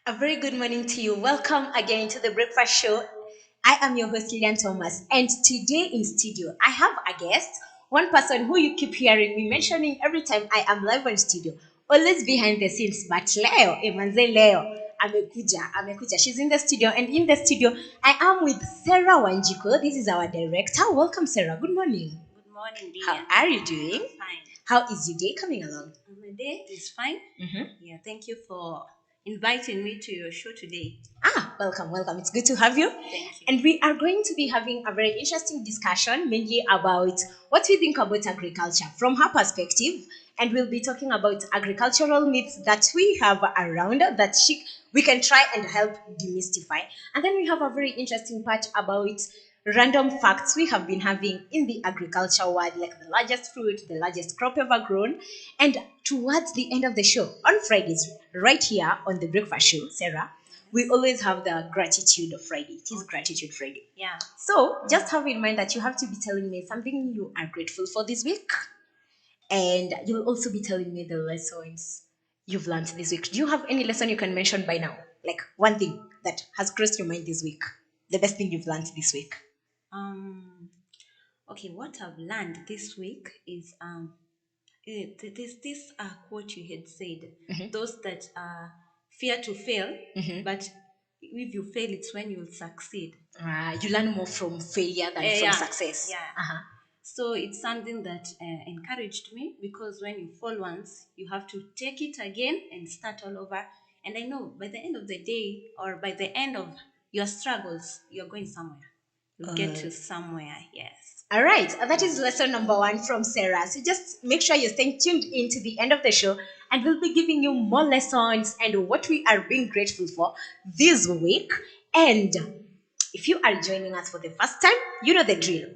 A very good morning to you. Welcome again to the Breakfast Show. I am your host, Lilian Thomas, and today in studio, I have a guest, one person who you keep hearing me mentioning every time I am live on studio, always behind the scenes, but Leo, Emanze Leo, amekuja. She's in the studio, and in the studio, I am with Sarah Wanjiko. This is our director. Welcome, Sarah. Good morning. Good morning, How Lilian. are you doing? Fine. How is your day coming along? My day is fine. Mhm. Yeah, thank you for inviting me to your show today. Welcome. It's good to have you. Thank you. And we are going to be having a very interesting discussion, mainly about what we think about agriculture from her perspective. And we'll be talking about agricultural myths that we have around that we can try and help demystify. And then we have a very interesting part about random facts we have been having in the agriculture world, like the largest fruit, the largest crop ever grown. And towards the end of the show, on Fridays, right here on the Breakfast Show, Sarah, we always have the gratitude Friday. It is gratitude Friday. Yeah. So just have in mind that you have to be telling me something you are grateful for this week. And you'll also be telling me the lessons you've learned this week. Do you have any lesson you can mention by now? Like one thing that has crossed your mind this week. The best thing you've learned this week. Um. Okay, what I've learned this week is there's this quote you had said. Those that fear to fail, but if you fail, it's when you'll succeed. You learn more from failure than from Yeah. success. Yeah. Uh-huh. So it's something that encouraged me because when you fall once, you have to take it again and start all over. And I know by the end of the day or by the end of your struggles, you're going somewhere. You'll get to somewhere, yes. All right, that is lesson number one from Sarah. So just make sure you're staying tuned in to the end of the show, and we'll be giving you more lessons and what we are being grateful for this week. And if you are joining us for the first time, you know the drill.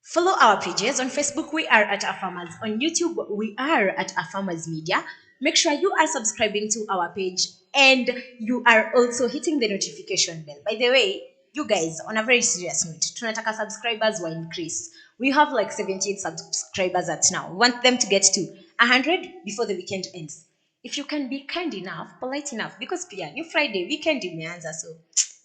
Follow our pages on Facebook. We are at Our Farmers. On YouTube, we are at Our Farmers Media. Make sure you are subscribing to our page and you are also hitting the notification bell. By the way, you guys, on a very serious note, tunataka subscribers will increase. We have like 78 subscribers at now. We want them to get to 100 before the weekend ends. If you can be kind enough, polite enough, because pia new Friday weekend imeanza, so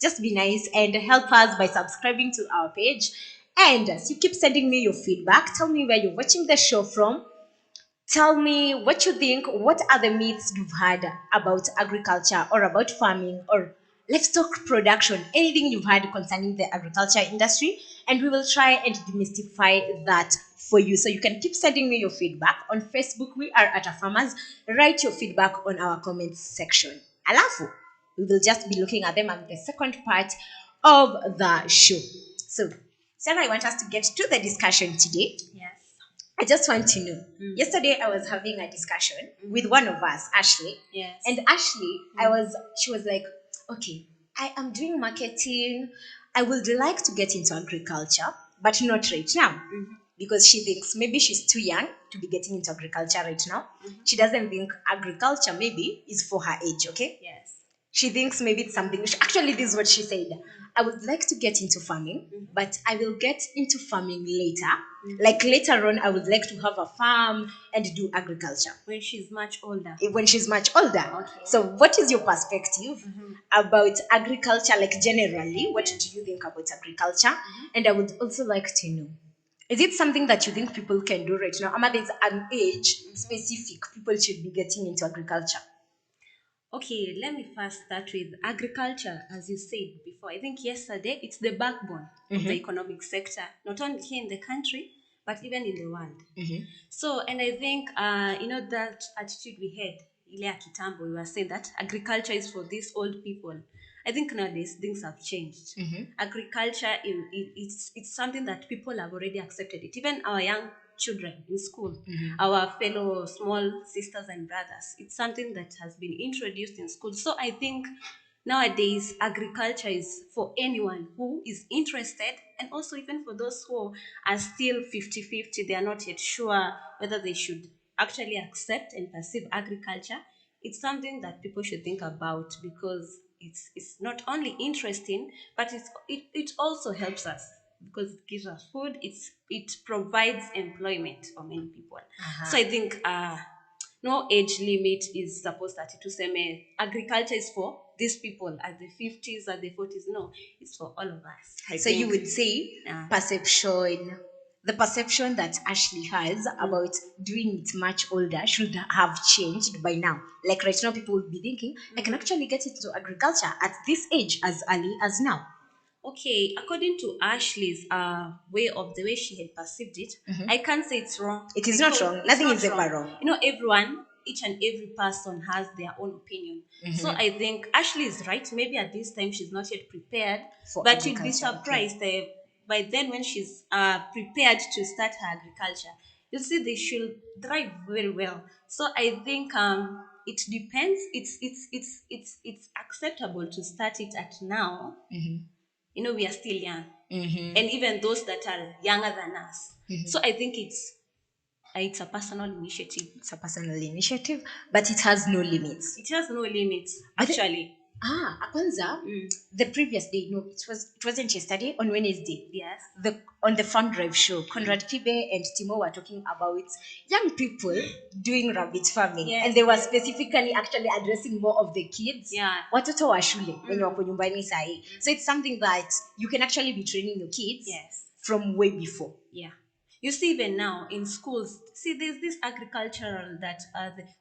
just be nice and help us by subscribing to our page. And as you keep sending me your feedback, tell me where you're watching the show from. Tell me what you think. What are the myths you've heard about agriculture or about farming or livestock production? Anything you've heard concerning the agriculture industry, and we will try and demystify that for you. So you can keep sending me your feedback on Facebook. We are at a farmers. Write your feedback on our comments section. Alafu, we will just be looking at them at the second part of the show. So, Sarah, I want us to get to the discussion today. Yes. I just want to know. Yesterday, I was having a discussion with one of us, Ashley. Yes. And Ashley, she was like, okay, I am doing marketing. I would like to get into agriculture, but not right now. Because she thinks maybe she's too young to be getting into agriculture right now. She doesn't think agriculture maybe is for her age, okay? Yes. She thinks maybe it's something. Actually, this is what she said. I would like to get into farming, but I will get into farming later. Like later on, I would like to have a farm and do agriculture When she's much older. when she's much older. Okay. So, what is your perspective about agriculture? Like generally, what do you think about agriculture? And I would also like to know. Is it something that you think people can do right now? Ama there's an age specific people should be getting into agriculture. Okay, let me first start with agriculture. As you said before, I think yesterday it's the backbone of the economic sector, not only here in the country, but even in the world. So, and I think, that attitude we had, ile ya kitambo, we were saying that agriculture is for these old people. I think nowadays things have changed. Agriculture, it's something that people have already accepted it. Even our young children in school, our fellow small sisters and brothers, it's something that has been introduced in school. So I think nowadays agriculture is for anyone who is interested, and also even for those who are still 50-50, they are not yet sure whether they should actually accept and perceive agriculture. It's something that people should think about because it's not only interesting, but it also helps us because it gives us food. It provides employment for many people. So I think no age limit is supposed that to say agriculture is for these people at the 50s, at the 40s. No, it's for all of us. So you would say Yeah. perception, the perception that Ashley has about doing it much older should have changed by now. Like right now, people would be thinking, I can actually get into agriculture at this age as early as now. Okay, according to Ashley's way of the way she had perceived it, I can't say it's wrong. It is not because wrong. it's Nothing not is ever wrong. You know, everyone, each and every person has their own opinion. So I think Ashley is right. Maybe at this time she's not yet prepared, For but you'd be agriculture, okay. surprised by then when she's prepared to start her agriculture. You see, they should thrive very well. So I think it depends. It's acceptable to start it at now. You know, we are still young, and even those that are younger than us. So I think it's a personal initiative. It's a personal initiative, but it has no limits. It has no limits, But actually. Kwanza, the previous day, no, it wasn't yesterday, on Wednesday. Yes. On the Fun Drive show, Conrad Kibe and Timo were talking about young people doing rabbit farming, Yes, and they were specifically actually addressing more of the kids. Yeah. Watoto wa shule wenye wako nyumbani sahi. So it's something that you can actually be training your kids Yes. from way before. Yeah. You see, even now in schools, see, there's this agricultural that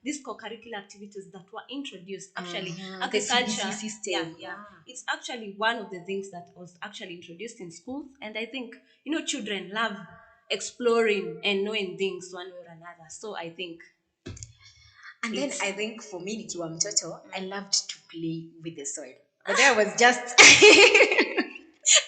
these co-curricular activities that were introduced. Actually, The agriculture CBC system. Yeah. It's actually one of the things that was actually introduced in schools, and I think, you know, children love exploring and knowing things one way or another. So I think. And then I think for me, nikiwa mtoto, I loved to play with the soil. But there was just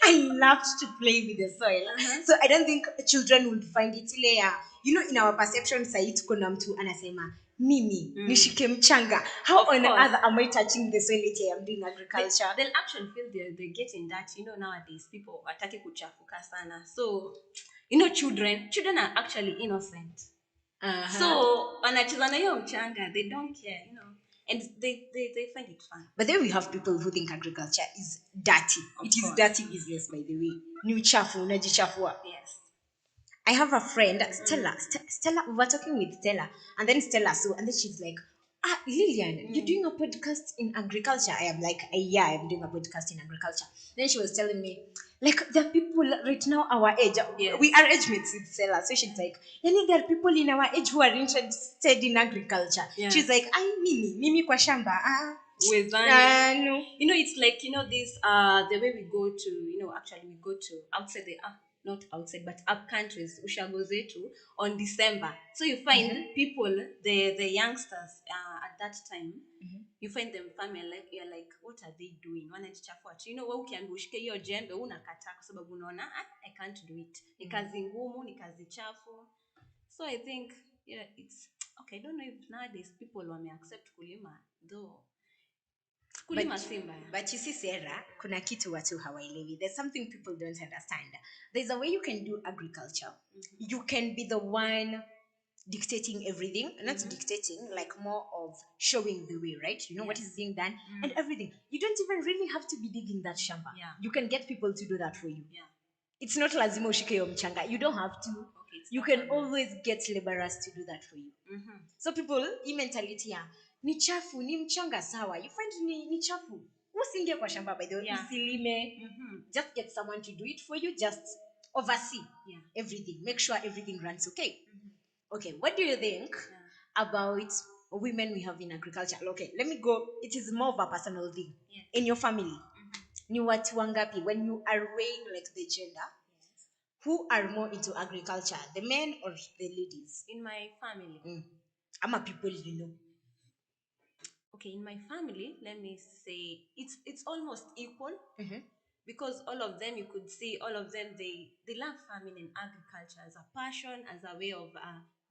I loved to play with the soil. So I don't think children would find it ile you know, in our perception sahi tuko na mtu anasema mimi nishike mchanga. How Of on course. earth am I touching the soil if I am doing agriculture? They'll actually feel they're getting that. You know, nowadays people wataki kuchafuka sana. So, you know, children are actually innocent. So wanacheza na hiyo mchanga, they don't care, you know, and they find it fun. But then we have people who think agriculture is dirty. It is dirty business, by the way. Ni uchafu, unajichafua. Yes. I have a friend, Stella. Stella, we were talking with Stella, and then Stella, and then she's like, Lillian, you're doing a podcast in agriculture. I am like, yeah, I'm doing a podcast in agriculture. Then she was telling me, like, there are people right now our age. Yes. We are age mates with Stella. So she's like, yani, there are people in our age who are interested in agriculture. Yeah. She's like, mimi kwa shamba. No. You know, it's like, you know, this the way we go to, you know, actually we go to outside the not outside but up countries, ushago zetu on December. So you find people, the youngsters at that time, you find them farming, like you're like, what are they doing? Wanajichafua. You know, wewe ukiambiwa ushike hiyo jembe unakataa kwa sababu unaona I can't do it. Ni kazi ngumu, ni kazi chafu. So I think, yeah, it's okay. I don't know if nowadays people wame accept kulima though. But you see, Sarah, kuna kitu watu hawaelewi. There's something people don't understand. There's a way you can do agriculture. You can be the one dictating everything, not dictating, like more of showing the way, right? You know what is being done and everything. You don't even really have to be digging that shamba. Yeah. You can get people to do that for you. Yeah. It's not lazima ushike hiyo mchanga. You don't have to. Okay, you can always get laborers to do that for you. So people, hii mentality ya ni chafu, ni mchanga sawa. You find ni chafu. Usiingie kwa shamba, by the way. Usilime. Just get someone to do it for you. Just oversee everything. Make sure everything runs okay. Okay, what do you think about women we have in agriculture? Okay, let me go. It is more of a personal thing. In your family, ni watu wangapi, when you are weighing like the gender, who are more into agriculture, the men or the ladies? In my family. Ama people you know. Okay, in my family, let me say it's almost equal. Because all of them, you could see all of them, they love farming and agriculture as a passion, as a way of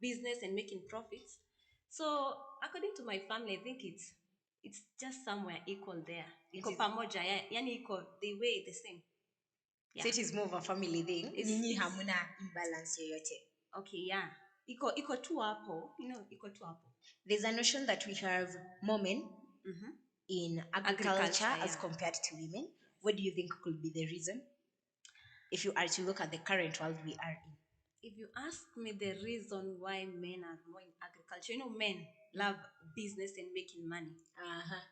business and making profits. So according to my family, I think it's just somewhere equal there. Iko pamoja, yani iko they weigh the same. Yeah. So it is more of a family thing. Nyinyi hamuna imbalance yoyote. Okay, yeah. Iko tu hapo, you know, iko tu hapo. There's a notion that we have more men in agriculture as compared to women. What do you think could be the reason? If you are to look at the current world we are in. If you ask me the reason why men are more in agriculture, you know, men love business and making money.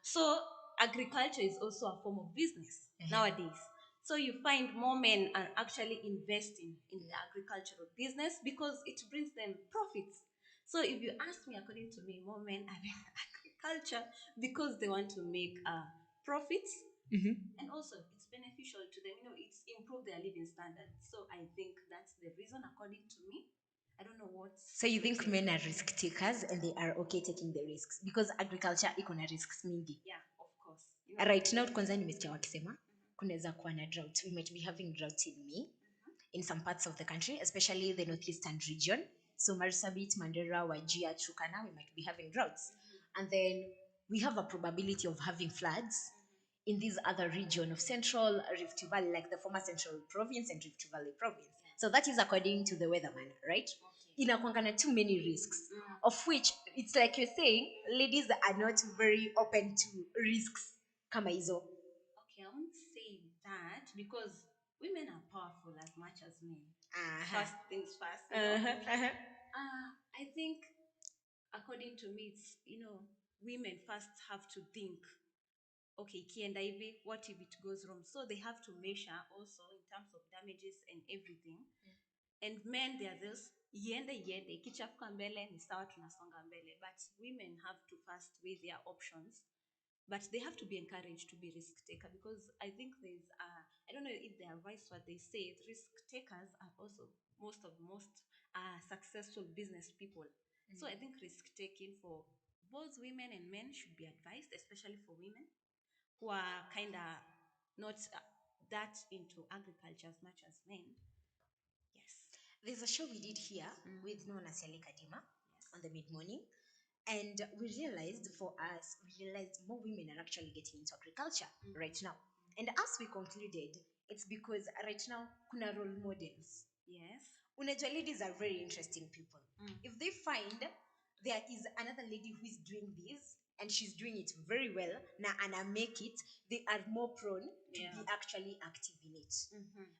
So agriculture is also a form of business nowadays. So you find more men are actually investing in the agricultural business because it brings them profits. So if you ask me, according to me, more men are in agriculture because they want to make profits, and also it's beneficial to them. It's improved their living standards. So I think that's the reason, according to me. I don't know what. So you think men are risk takers and they are okay taking the risks because agriculture iko na risks mingi? Yeah, of course. Right now kwanza nimesikia wakisema kunaweza kuwa na drought. We might be having drought in May in some parts of the country, especially the northeastern region. So Marsabit, Mandera, Wajir, Turkana, we might be having droughts. And then we have a probability of having floods in this other region of central Rift Valley, like the former central province and Rift Valley province. So that is according to the weatherman, right? Inakwanga too many risks, of which it's like you're saying, ladies are not very open to risks kama hizo. Okay, I won't say that because women are powerful as much as men. Uh-huh. First things first. I think, according to me, it's women first have to think. Okay, kienda hivi, what if it goes wrong? So they have to measure also in terms of damages and everything. And men, they are those iende ikichafuka mbele ni sawa tunasonga mbele. But women have to first weigh their options. But they have to be encouraged to be risk taker because I think there's I don't know if they are right what they say. Risk takers are also most successful business people. So I think risk taking for both women and men should be advised, especially for women who are kind of not that into agriculture as much as men. Yes. There's a show we did here with known as Kadima on the mid-morning. And we realized more women are actually getting into agriculture right now. And as we concluded, it's because right now, kuna role models. Yes. Unajua ladies are very interesting people. If they find there is another lady who is doing this and she's doing it very well, na ana make it, they are more prone to be actually active in it.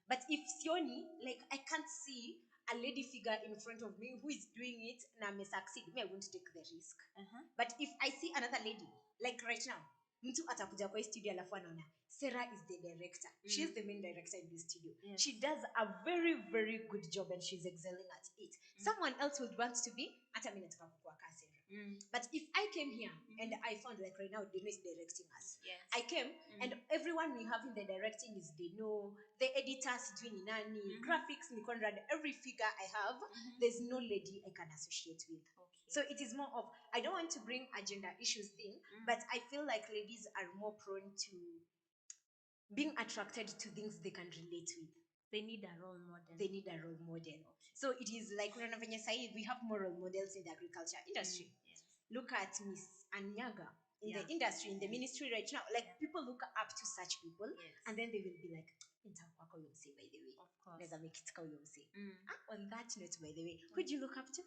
But if sioni, like I can't see a lady figure in front of me who is doing it na may succeed, me I won't take the risk. But if I see another lady, like right now, mtu atakuja kwa studio alafu anaona Sarah is the director. She's the main director in the studio. Yes. She does a very, very good job and she's excelling at it. Someone else would want to be hata mimi nataka kuwa kama Sarah. But if I came here and I found like right now Deno is directing us. Yes. I came and everyone we have in the directing is Deno, the editors doing nani, graphics ni Conrad, every figure I have, there's no lady I can associate with. Okay. So it is more of I don't want to bring a gender issues thing, but I feel like ladies are more prone to being attracted to things they can relate with. They need a role model. Okay. So it is like we have more role models in the agriculture industry. Yes. Look at Miss Anyaga in the industry, in the ministry right now. Like people look up to such people, and then they will be like, by the way. Of course. On that note, by the way, who do you look up to?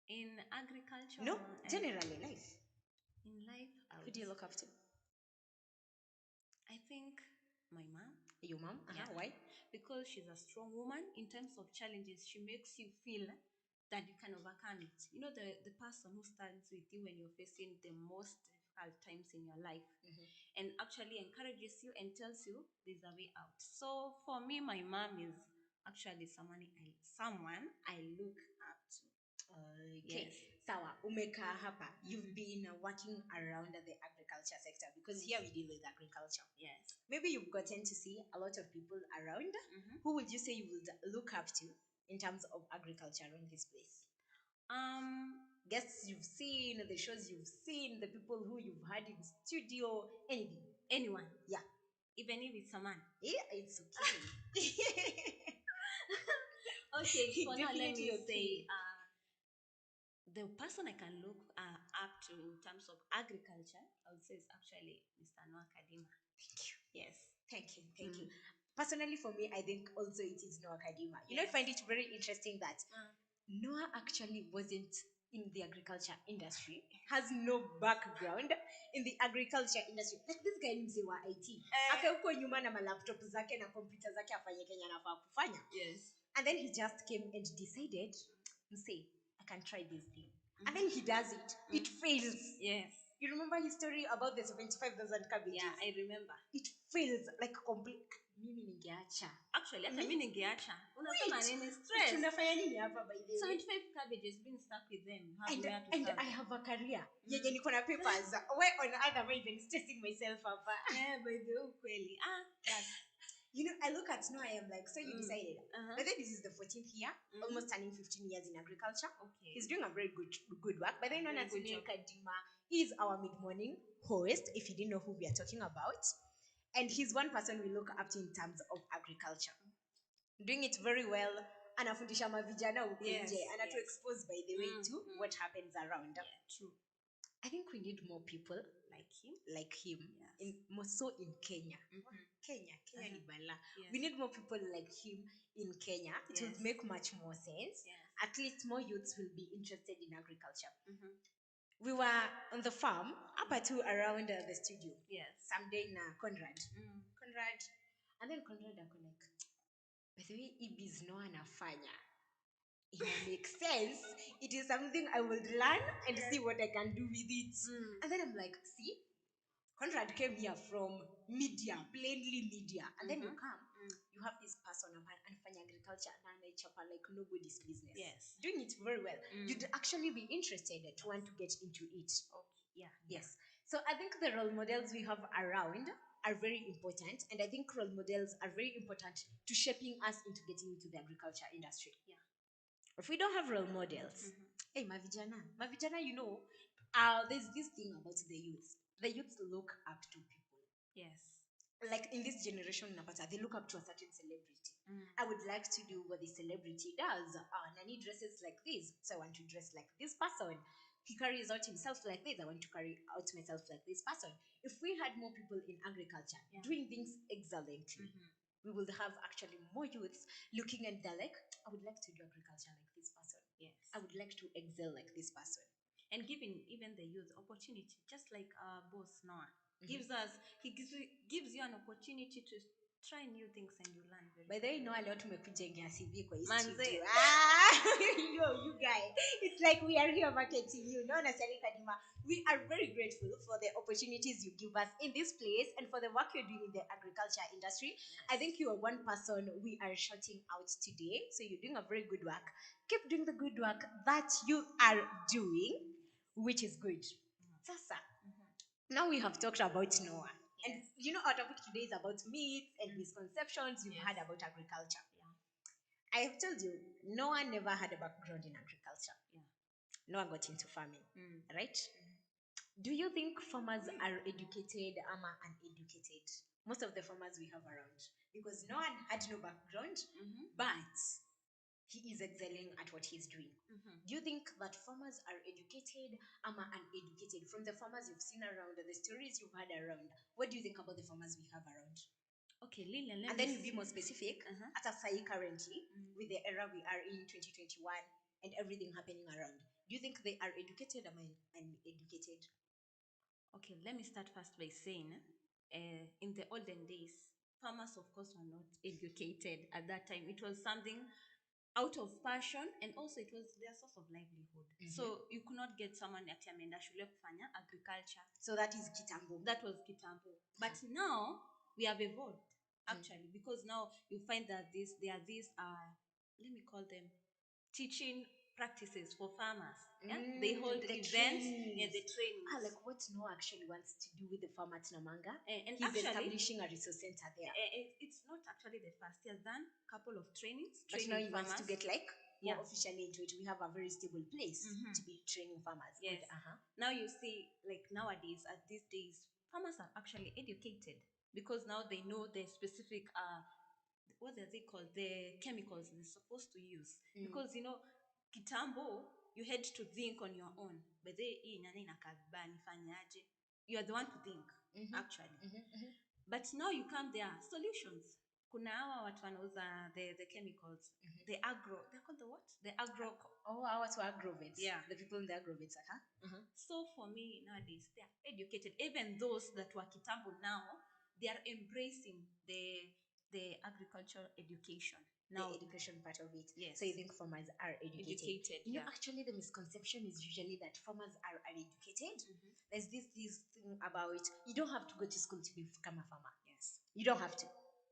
In agriculture? No, generally life. In life, who do you look up to? I think my mom. Your mom? Why? Because she's a strong woman. In terms of challenges, she makes you feel that you can overcome it. The person who stands with you when you're facing the most difficult times in your life, and actually encourages you and tells you there's a way out. So for me, my mom is actually someone I look up to. Okay. Yes. Sawa, umeka hapa. You've been working around the agriculture sector because here we deal with agriculture. Yes. Maybe you've gotten to see a lot of people around. Who would you say you would look up to in terms of agriculture around this place? Guests you've seen, the shows you've seen, the people who you've had in studio, anything. Anyone. Yeah. Even if it's a man. Yeah, it's okay. Okay, for now let me say the person I can look up to in terms of agriculture, I would say is actually Mr. Noah Kadima. Thank you. Yes. Thank you. Personally, for me, I think also it is Noah Kadima. I find it very interesting that Noah actually wasn't in the agriculture industry, has no background in the agriculture industry. Like this guy ni mzee wa IT. Aka huko nyuma na malaptop zake na computer zake afanye Kenya anafaa kufanya. Yes. And then he just came and decided, say, I can try this thing. And then he does it. It fails. Yes. You remember his story about the 75,000 cabbages? Yeah, I remember. It feels like complete. Mimi ningeacha. Actually, hata mimi ningeacha. Unasema nini? Stress. Tunafanya nini hapa by the way? 75 cabbages being stuck with them. You have And, nowhere to and start. I have a career. Yenye niko na papers. Why on other way even stressing myself hapa? Yeah, by the way, kweli. That's You know, I look at now, I am like, so you decided. Uh-huh. But then this is the 14th year, almost turning 15 years in agriculture. Okay. He's doing a very good work. But then Very good Natsune job. Kadima is our mid-morning host, if you didn't know who we are talking about. And he's one person we look up to in terms of agriculture. Doing it very well. Anafundisha mavijana huko Yes, nje. Anatu yes. expose by the way to what happens around. Yeah, true. I think we need more people Like him. yes. Yes. More so in Kenya. Kenya ni bala. We need more people like him in Kenya. It would make much more sense. Yes. At least more youths will be interested in agriculture. We were on the farm, up to around the studio. Yes. Someday na Conrad. Conrad. And then Conrad ako like, by the way, Ibis no anafanya. It makes sense. It is something I will learn and see what I can do with it. And then I'm like, see, Conrad came here from media, plainly media. And then you come, you have this person and agriculture and chopper like nobody's business. Yes. Doing it very well. You'd actually be interested to want to get into it. Okay. Yeah. Yes. So I think the role models we have around are very important. And I think role models are very important to shaping us into getting into the agriculture industry. Yeah. If we don't have role models, hey, Mavijana, you know, there's this thing about the youth. The youth look up to people. Yes. Like in this generation, they look up to a certain celebrity. I would like to do what the celebrity does. Nani dresses like this, so I want to dress like this person. He carries out himself like this, I want to carry out myself like this person. If we had more people in agriculture doing things excellently, we will have actually more youths looking and they're like, I would like to do agriculture like this person. Yes. I would like to excel like this person. And giving even the youth opportunity, just like our boss Noah gives you an opportunity to try new things and you learn very. By the way, Noah leo tumekujengea CV kwa hii Manze. studio. You guys, it's like we are here marketing you. No, Kadima. We are very grateful for the opportunities you give us in this place and for the work you're doing in the agriculture industry. I think you are one person we are shouting out today. So you're doing a very good work. Keep doing the good work that you are doing, which is good. Sasa, now we have talked about Noah. And you know, our topic today is about myths and misconceptions you've had about agriculture. I have told you, Noah never had a background in agriculture. Noah got into farming, right? Do you think farmers are educated or uneducated? Most of the farmers we have around. Because Noah had no background, but he is excelling at what he's doing. Do you think that farmers are educated or uneducated? From the farmers you've seen around, the stories you've had around, what do you think about the farmers we have around? Okay, Lillian, and then you be more specific. At a say currently, with the era we are in 2021 and everything happening around, do you think they are educated or uneducated? Okay, let me start first by saying, in the olden days, farmers, of course, were not educated at that time. It was something out of passion, and also it was their source of livelihood. So you could not get someone at ameenda shule kufanya agriculture. So that is kitambo. That was kitambo. But now we have evolved actually, because now you find that there are these let me call them teaching practices for farmers. They hold the events and the trainings. Like what Noah actually wants to do with the farm at Namanga. And he's actually, establishing a resource center there. It's not actually the first. He has done a couple of trainings. But now he wants to get like more Yeah. officially into it. We have a very stable place to be training farmers. Yes. Good. Now you see, like nowadays, at these days, farmers are actually educated because now they know the specific what are they called? The chemicals they're supposed to use. Because you know, kitambo, you had to think on your own. But you are the one to think, actually. But now you come, there are solutions. Kuna hawa watu wanauza the chemicals. The agro, they're called the what? The agro. Oh, our to agrovets. Yeah. The people in the agrovets. So for me, nowadays, they are educated. Even those that were kitambo now, they are embracing the agricultural education. now. The education part of it. Yes. So you think farmers are educated? You know, yeah. actually, the misconception is usually that farmers are uneducated. There's this thing about you don't have to go to school to become a farmer. Yes. You don't have to.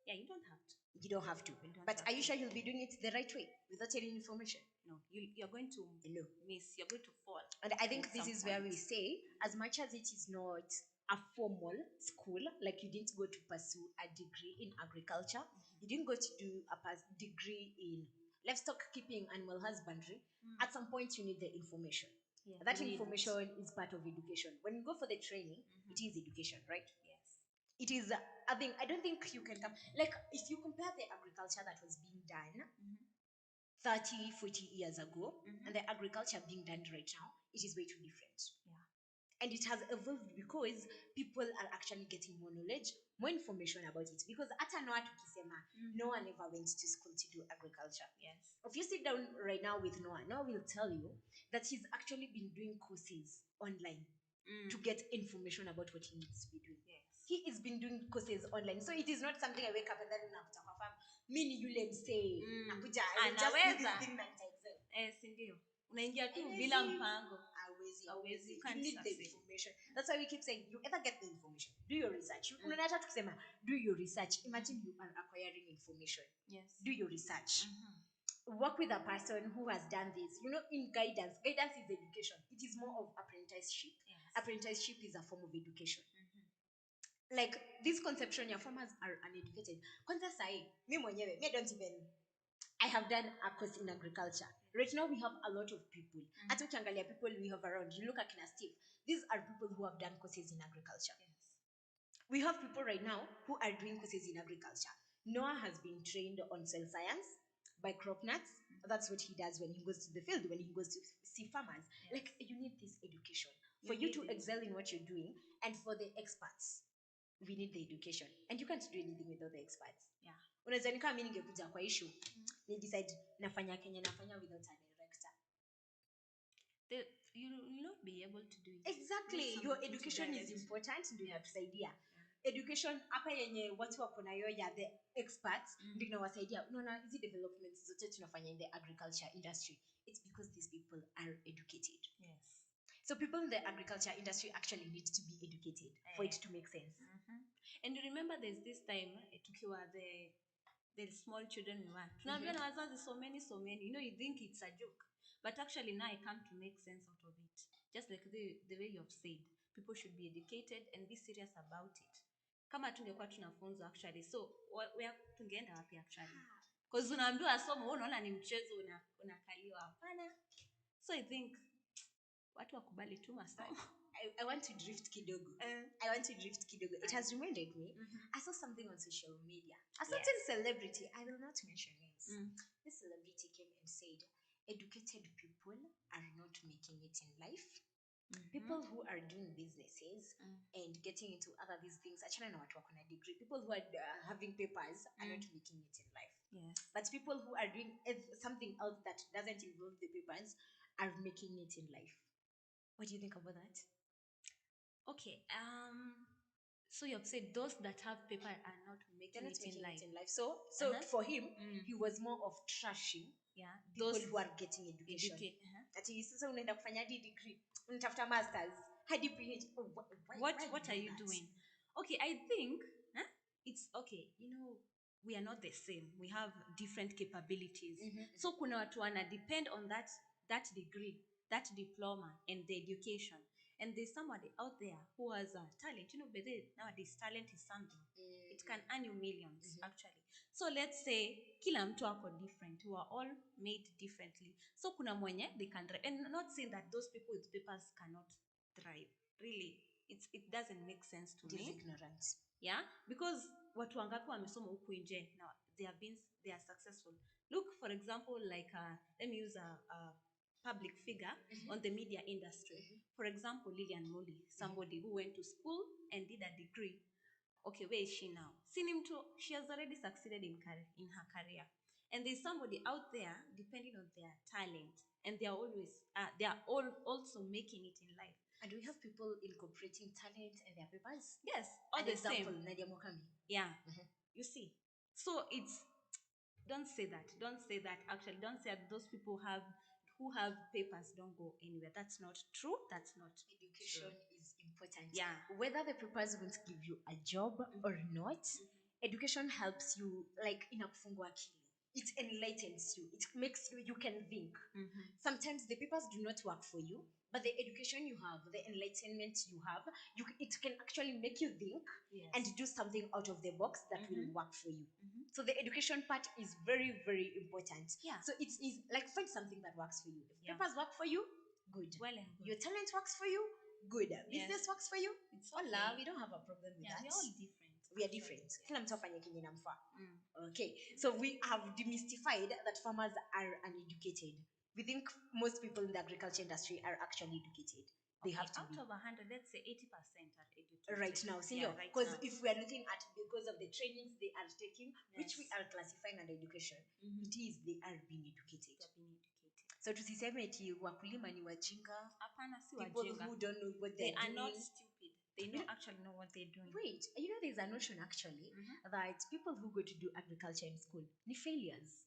Yeah, you don't have to. You don't have to. don't But have are you to. sure you'll be doing it the right way without any information? No, you're going to No. miss. You're going to fall. And I think at this some is where we point. say, as much as it is not a formal school, like you didn't go to pursue a degree in agriculture, you didn't go to do a degree in livestock keeping, animal husbandry, at some point you need the information. Yeah, That you need it. information is part of education. When you go for the training, it is education, right? Yes. It is, I don't think you can come, like, if you compare the agriculture that was being done 30, 40 years ago and the agriculture being done right now, it is way too different. Yeah. And it has evolved because people are actually getting more knowledge, more information about it. Because hata Noah tukisema, no one ever went to school to do agriculture. Yes. If you sit down right now with Noah will tell you that he's actually been doing courses online to get information about what he needs to be doing. Yes. He has been doing courses online. So it is not something I wake up and then unakuta kwa farm. Mimi ni yule msee. Nakuja, I will just do this thing na nitaexcel. Si ndio. Unaingia tu Hawezi. bila mpango. Hawezi. You can't need the succeed. information. That's why we keep saying you either get the information, do your research. Unaona hata tukisema do your research. Imagine you are acquiring information. Yes. Do your research. Work with a person who has done this. You know, in guidance is education. It is more of apprenticeship. Yes. Apprenticeship is a form of education. Like this conception, your farmers are uneducated. Kwanza sahi, me mwenyewe, me don't even. I have done a course in agriculture. Right now, we have a lot of people. Hata ukiangalia people we have around, you look at Kina Steve. These are people who have done courses in agriculture. Yes. We have people right now who are doing courses in agriculture. Noah has been trained on soil science by crop nuts. That's what he does when he goes to the field, when he goes to see farmers. Yes. Like, you need this education for you to excel in what you're doing, and for the experts. We need the education, and you can't do anything without the experts. Yeah. Unaweza nikaa mimi ningekuja kwa issue ni decide nafanya kenye nafanya without a director. You will not be able to do it. Exactly. Your education is important, ndio inatusaidia. Education hapa yenye watu wako nayo ya the experts ndio inawasaidia. Unaona hizi developments zote tunafanya in the agriculture industry, it's because these people are educated. Yes. So people in the agriculture industry actually need to be educated for it to make sense. And you remember there's this time tukiwa the small children we want. Tunaambia na wazazi so many. You know, you think it's a joke. But actually now I come to make sense out of it. Just like the way you have said, people should be educated and be serious about it. Kama tungekuwa tunafunzwa actually. So where tungeenda wapi actually? Because unaambiwa somo unaona ni mchezo unakaliwa hapana. So I think watu wakubali tu masomo. I want to drift kidogo. It has reminded me, I saw something on social media. A certain celebrity, I will not mention names. This celebrity came and said, educated people are not making it in life. People who are doing businesses and getting into other these things, actually na watu wako na degree. People who are having papers are not making it in life. Yes. But people who are doing something else that doesn't involve the papers are making it in life. What do you think about that? Okay. So you have said those that have paper are not making it in life. So for him, he was more of trashing people those who are getting education. That you sasa unaenda kufanya hadi degree, unatafuta masters, hadi PhD. What are you doing? Okay, I think it's okay. You know, we are not the same. We have different capabilities. So kuna watu wana depend on that degree, that diploma and the education. And there's somebody out there who has a talent. You know, but nowadays talent is something. It can earn you millions, actually. So let's say kila mtu ako different. We are all made differently. So kuna mwenye they can drive. And not saying that those people with papers cannot thrive. Really, it doesn't make sense to me. Ignorance. Yeah, because watu wangapi wamesoma huku nje now they are successful. Look, for example, like let me use a public figure on the media industry. For example, Lillian Molly, somebody who went to school and did a degree. Okay, where is she now? She has already succeeded in her career. And there's somebody out there depending on their talent, and they are all also making it in life. And we have people incorporating talent and their papers. Yes, all the example, same. Nadia Mokami. Yeah, you see. So Don't say that. Don't say that. Actually, don't say that those people who have papers don't go anywhere. That's not true. That's not Education true. is important. Yeah. Whether the papers won't give you a job or not, education helps you like inakufungua akili. It enlightens you. It makes you can think. Sometimes the papers do not work for you, but the education you have, the enlightenment you have, it can actually make you think and do something out of the box that will work for you. So the education part is very, very important. Yeah. So it's like find something that works for you. If papers work for you, good. Well and good. Your talent works for you, good. Business works for you, It's voila, okay. we don't have a problem with that. We're all different. We are different. Kila mtu afanye kenye inamfaa. Okay, so we have demystified that farmers are uneducated. We think most people in the agriculture industry are actually educated. They have to out be. of 100, let's say 80% are educated. Right now, senior. Because if we are looking at because of the trainings they are taking, which we are classifying under education, it is they are being educated. They're being educated. So tusiseme eti wakulima ni wajinga. Hapana, si People wajinga. who don't know what They they're are doing. not stupid. They actually know what they're doing. Wait, there's a notion actually that people who go to do agriculture in school ni failures.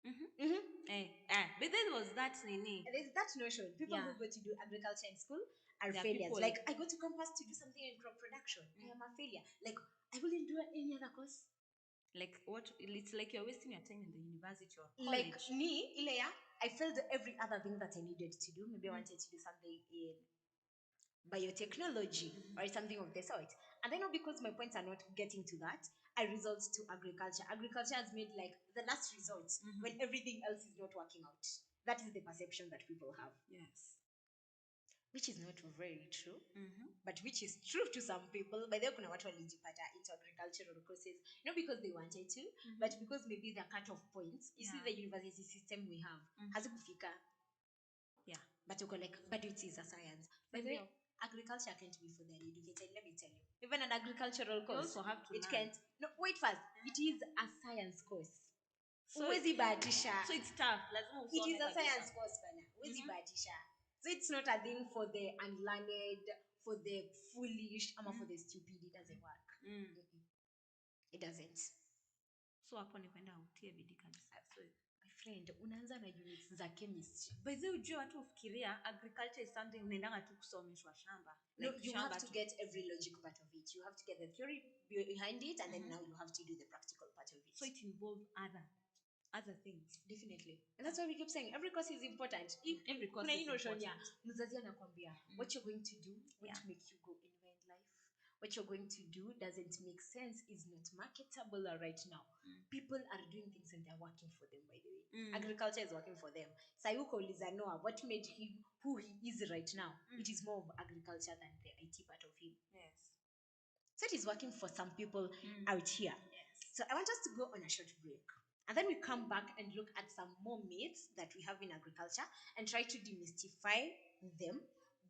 But then was that nini? There's that notion. People who go to do agriculture in school are failures. People. Like, I go to campus to do something in crop production. I am a failure. Like, I wouldn't do any other course. Like what? It's like you're wasting your time in the university or college. Like me, Ilea, I failed every other thing that I needed to do. Maybe I wanted to do something in biotechnology or something of the sort. And I know because my points are not getting to that, I resort to agriculture. Agriculture has made like the last resort when everything else is not working out. That is the perception that people have. Yes. Which is not very true, but which is true to some people. By the way, kuna watu walijipata into agricultural courses, not because they wanted to, but because maybe their cut-off points. You see, the university system we have hazikufika. Yeah. But you like, but it is a science. By the way, agriculture can't be for the uneducated. Let me tell you. Even an agricultural course, you also have to it learn. can't. No, wait first. It is a science course. So it's tough. It is a science course, bana. Batisha. So it's not a thing for the unlearned, for the foolish, or for the stupid. It doesn't work. It doesn't. So hapo ni kwenda utie bidii kabisa. So my friend, unaanza na units za chemistry. By the way, ujue watu ufikiria agriculture is something unaendanga tu kusomeshwa shamba. No, you have to get every logic part of it. You have to get the theory behind it, and then now you have to do the practical part of it. So it involves other things. Definitely. And that's why we keep saying every course is important. If every course is important. Mzazi anakwambia what you're going to do won't make you go anywhere in life. What you're going to do doesn't make sense, is not marketable right now. People are doing things and they're working for them, by the way. Agriculture is working for them. Sayuko Lizanoa, what made him who he is right now? It is more of agriculture than the IT part of him. Yes. So it is working for some people out here. Yes. So I want us to go on a short break. And then we come back and look at some more myths that we have in agriculture and try to demystify them.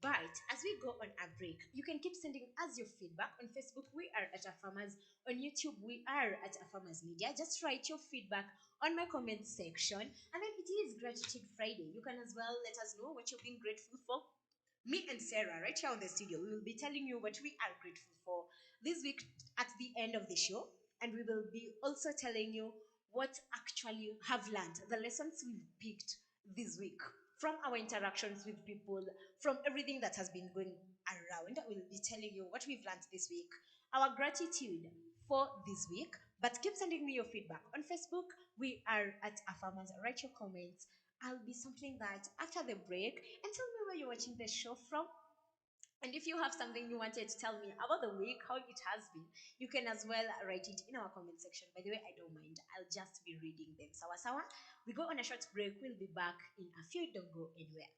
But as we go on a break, you can keep sending us your feedback. On Facebook, we are at Farmers. On YouTube, we are at Farmers Media. Just write your feedback on my comment section. And then it is Gratitude Friday. You can as well let us know what you're being grateful for. Me and Sarah, right here on the studio, we will be telling you what we are grateful for this week at the end of the show. And we will be also telling you what actually have learned, the lessons we've picked this week from our interactions with people, from everything that has been going around. We'll be telling you what we've learned this week, our gratitude for this week. But keep sending me your feedback. On Facebook, we are at Farmers. Write your comments. I'll be sampling that after the break, and tell me where you're watching the show from. And if you have something you wanted to tell me about the week, how it has been, you can as well write it in our comment section. By the way, I don't mind. I'll just be reading them. Sawa. We go on a short break. We'll be back in a few. Don't go anywhere.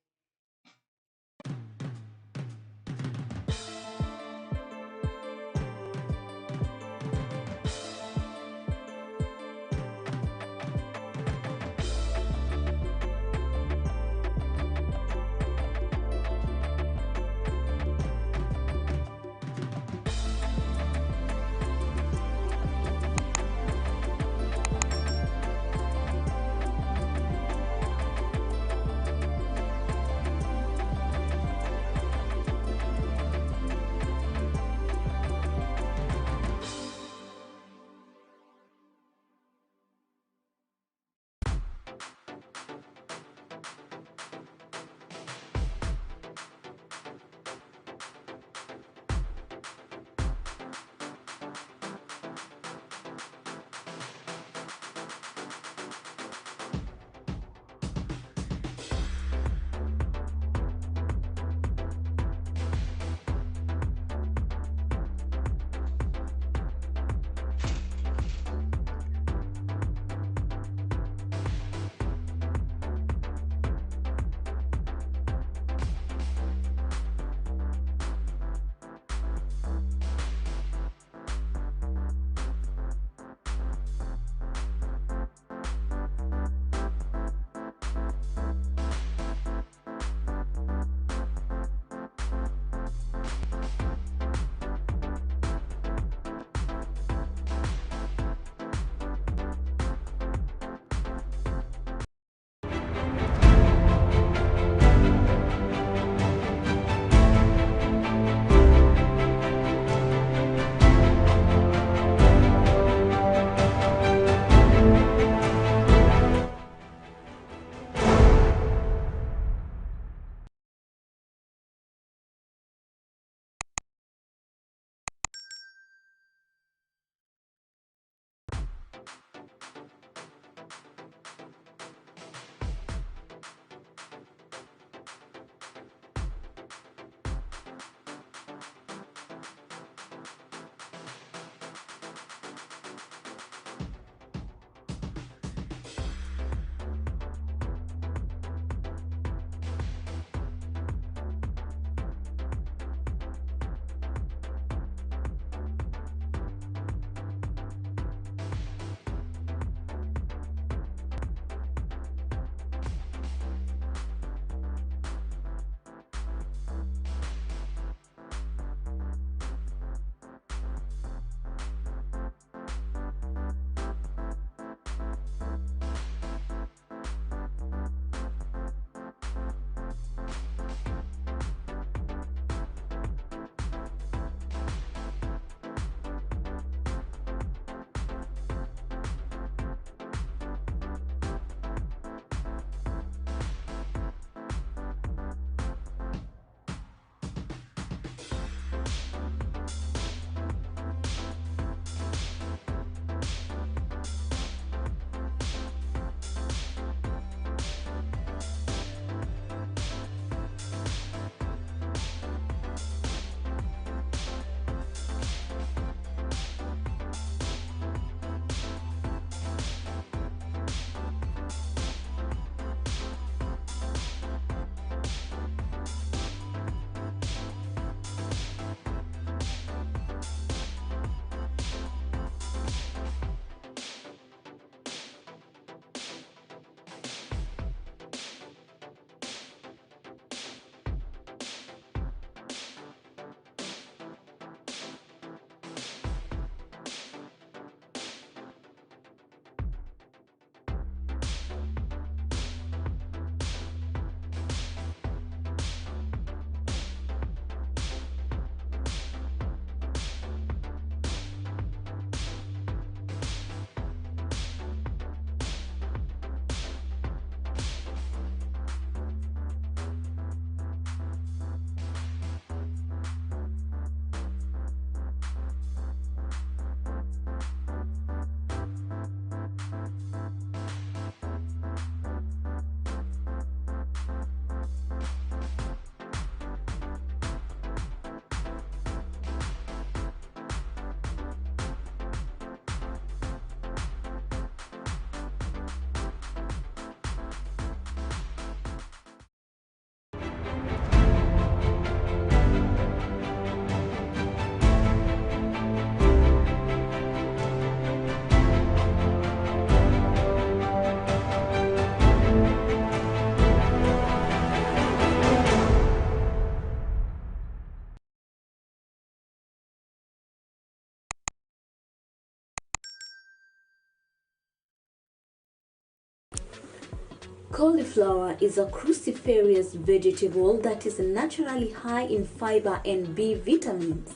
Cauliflower is a cruciferous vegetable that is naturally high in fiber and B vitamins.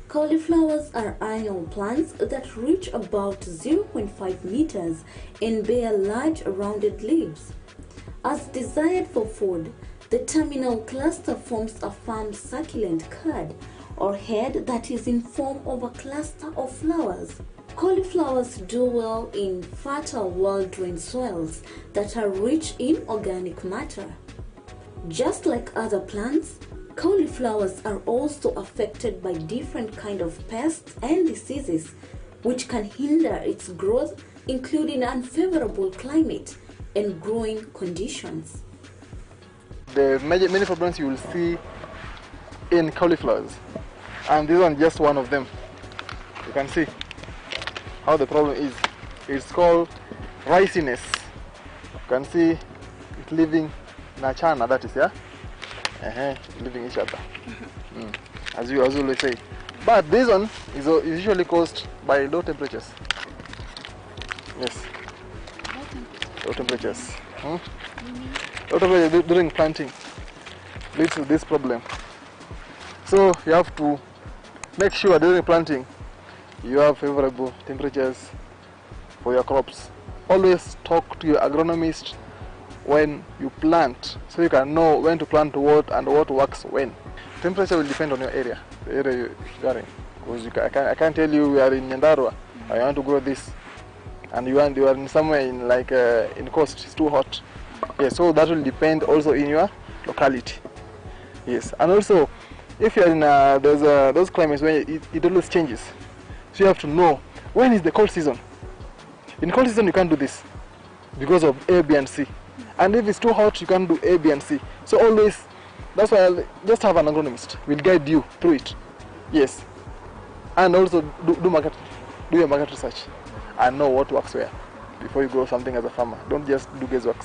Cauliflowers are annual plants that reach about 0.5 meters and bear large rounded leaves. As desired for food, the terminal cluster forms a firm succulent cud or head that is in form of a cluster of flowers. Cauliflowers do well in fertile well-drained soils that are rich in organic matter. Just like other plants, cauliflowers are also affected by different kinds of pests and diseases which can hinder its growth, including unfavorable climate and growing conditions. The many problems you will see in cauliflowers, and this one just one of them. You can see how the problem is. It's called riciness. You can see it living in a chana, that is, yeah? Living each other. As you always say. But this one is usually caused by low temperatures. Yes. Low temperatures. Low temperatures during planting leads to this problem. So you have to make sure during planting you have favorable temperatures for your crops. Always talk to your agronomist when you plant, so you can know when to plant what and what works when. Temperature will depend on your area, the area you are in. Because I can't tell you we are in Nyandarua, I want to grow this, and you are in somewhere in in coast, it's too hot. Yes, so that will depend also in your locality. Yes, and also if you are in those climates where it always changes, so you have to know when is the cold season. In cold season you can't do this because of A, B, and C. And if it's too hot, you can't do A, B, and C. So always, that's why I'll just have an agronomist. Will guide you through it. Yes. And also do your market research and know what works where before you grow something as a farmer. Don't just do guesswork.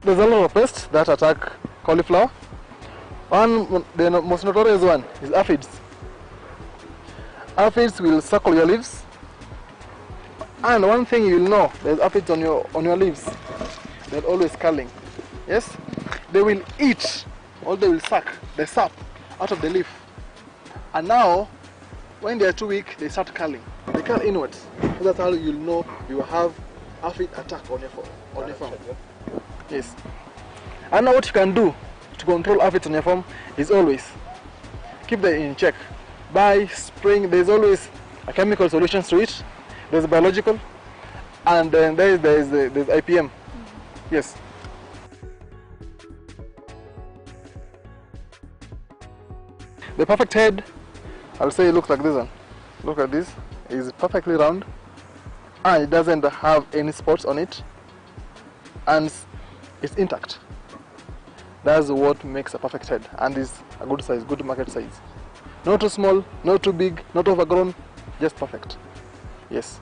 There's a lot of pests that attack cauliflower. The most notorious one is aphids. Aphids will circle your leaves. And one thing you'll know, there's aphids on your leaves. They're always curling. Yes? They will eat, or they will suck the sap out of the leaf. And now, when they are too weak, they start curling. They curl inwards. So that's how you'll know you have aphid attack on your farm. Yes. And now what you can do to control aphids on your farm is always keep them in check. By spraying, there's always a chemical solutions to it. There's biological, and then there's IPM. Yes. The perfect head, I'll say it looks like this one. Look at this. It's perfectly round, and it doesn't have any spots on it, and it's intact. That's what makes a perfect head, and is a good size, good market size. Not too small, not too big, not overgrown, just perfect. Yes.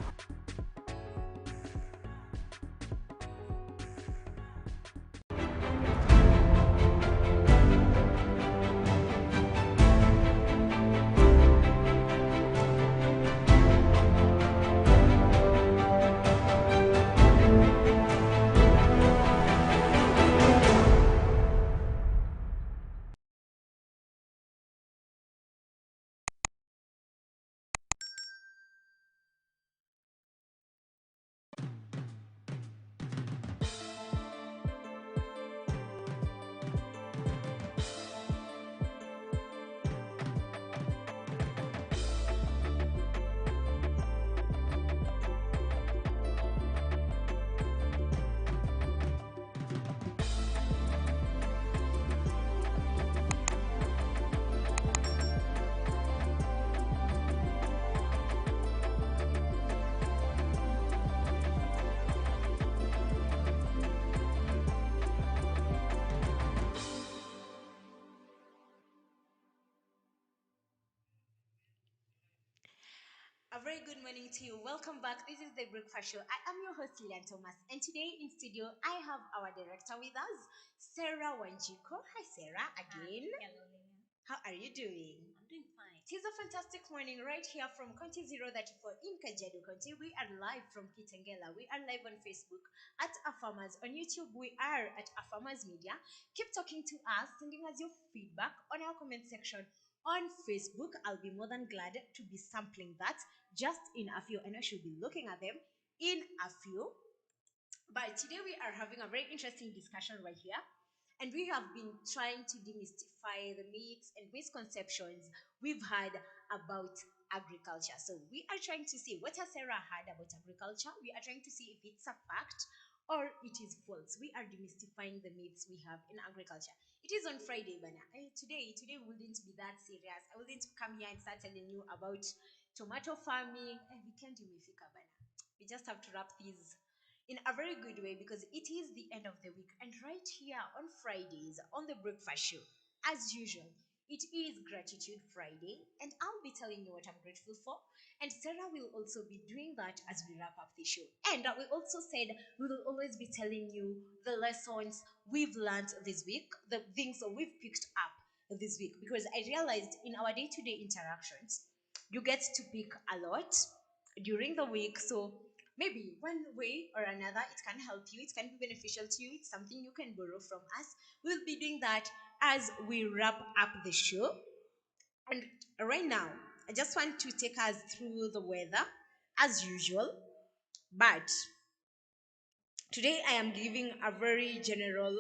A very good morning to you. Welcome back. This is the Breakfast Show. I am your host, Lilian Thomas, and today in studio I have our director with us, Sarah Wanjiko. Hi, Sarah. Again, Hello, Lillian. how are you doing? I'm doing fine. It is a fantastic morning right here from County 034 in Kajiado County. We are live from Kitengela. We are live on Facebook at Farmers. On YouTube, we are at Farmers Media. Keep talking to us, sending us your feedback on our comment section on Facebook. I'll be more than glad to be sampling that just in a few, and I should be looking at them in a few. But today we are having a very interesting discussion right here. And we have been trying to demystify the myths and misconceptions we've had about agriculture. So we are trying to see what has Sarah heard about agriculture. We are trying to see if it's a fact or it is false. We are demystifying the myths we have in agriculture. It is on Friday, Bana. Today wouldn't be that serious. I wouldn't come here and start telling you about tomato farming. And we can't demystify, Bana. We just have to wrap these in a very good way because it is the end of the week. And right here on Fridays on the breakfast show, as usual, it is Gratitude Friday, and I'll be telling you what I'm grateful for. And Sarah will also be doing that as we wrap up the show. And we also said we will always be telling you the lessons we've learned this week, the things that we've picked up this week, because I realized in our day to day interactions, you get to pick a lot during the week. So maybe one way or another, it can help you, it can be beneficial to you, it's something you can borrow from us. We'll be doing that as we wrap up the show. And right now, I just want to take us through the weather as usual. But today I am giving a very general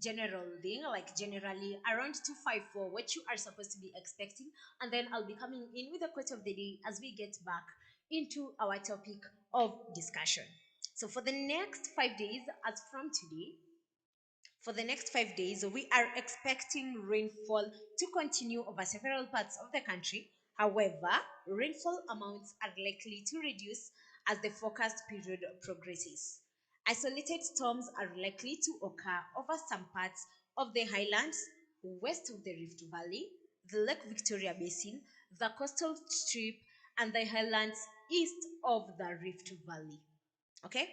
thing, like generally around 254, what you are supposed to be expecting, and then I'll be coming in with a quote of the day as we get back into our topic of discussion. So for the next 5 days, as from today, for the next 5 days, we are expecting rainfall to continue over several parts of the country. However, rainfall amounts are likely to reduce as the forecast period progresses. Isolated storms are likely to occur over some parts of the highlands west of the Rift Valley, the Lake Victoria Basin, the coastal strip, and the highlands east of the Rift Valley. Okay?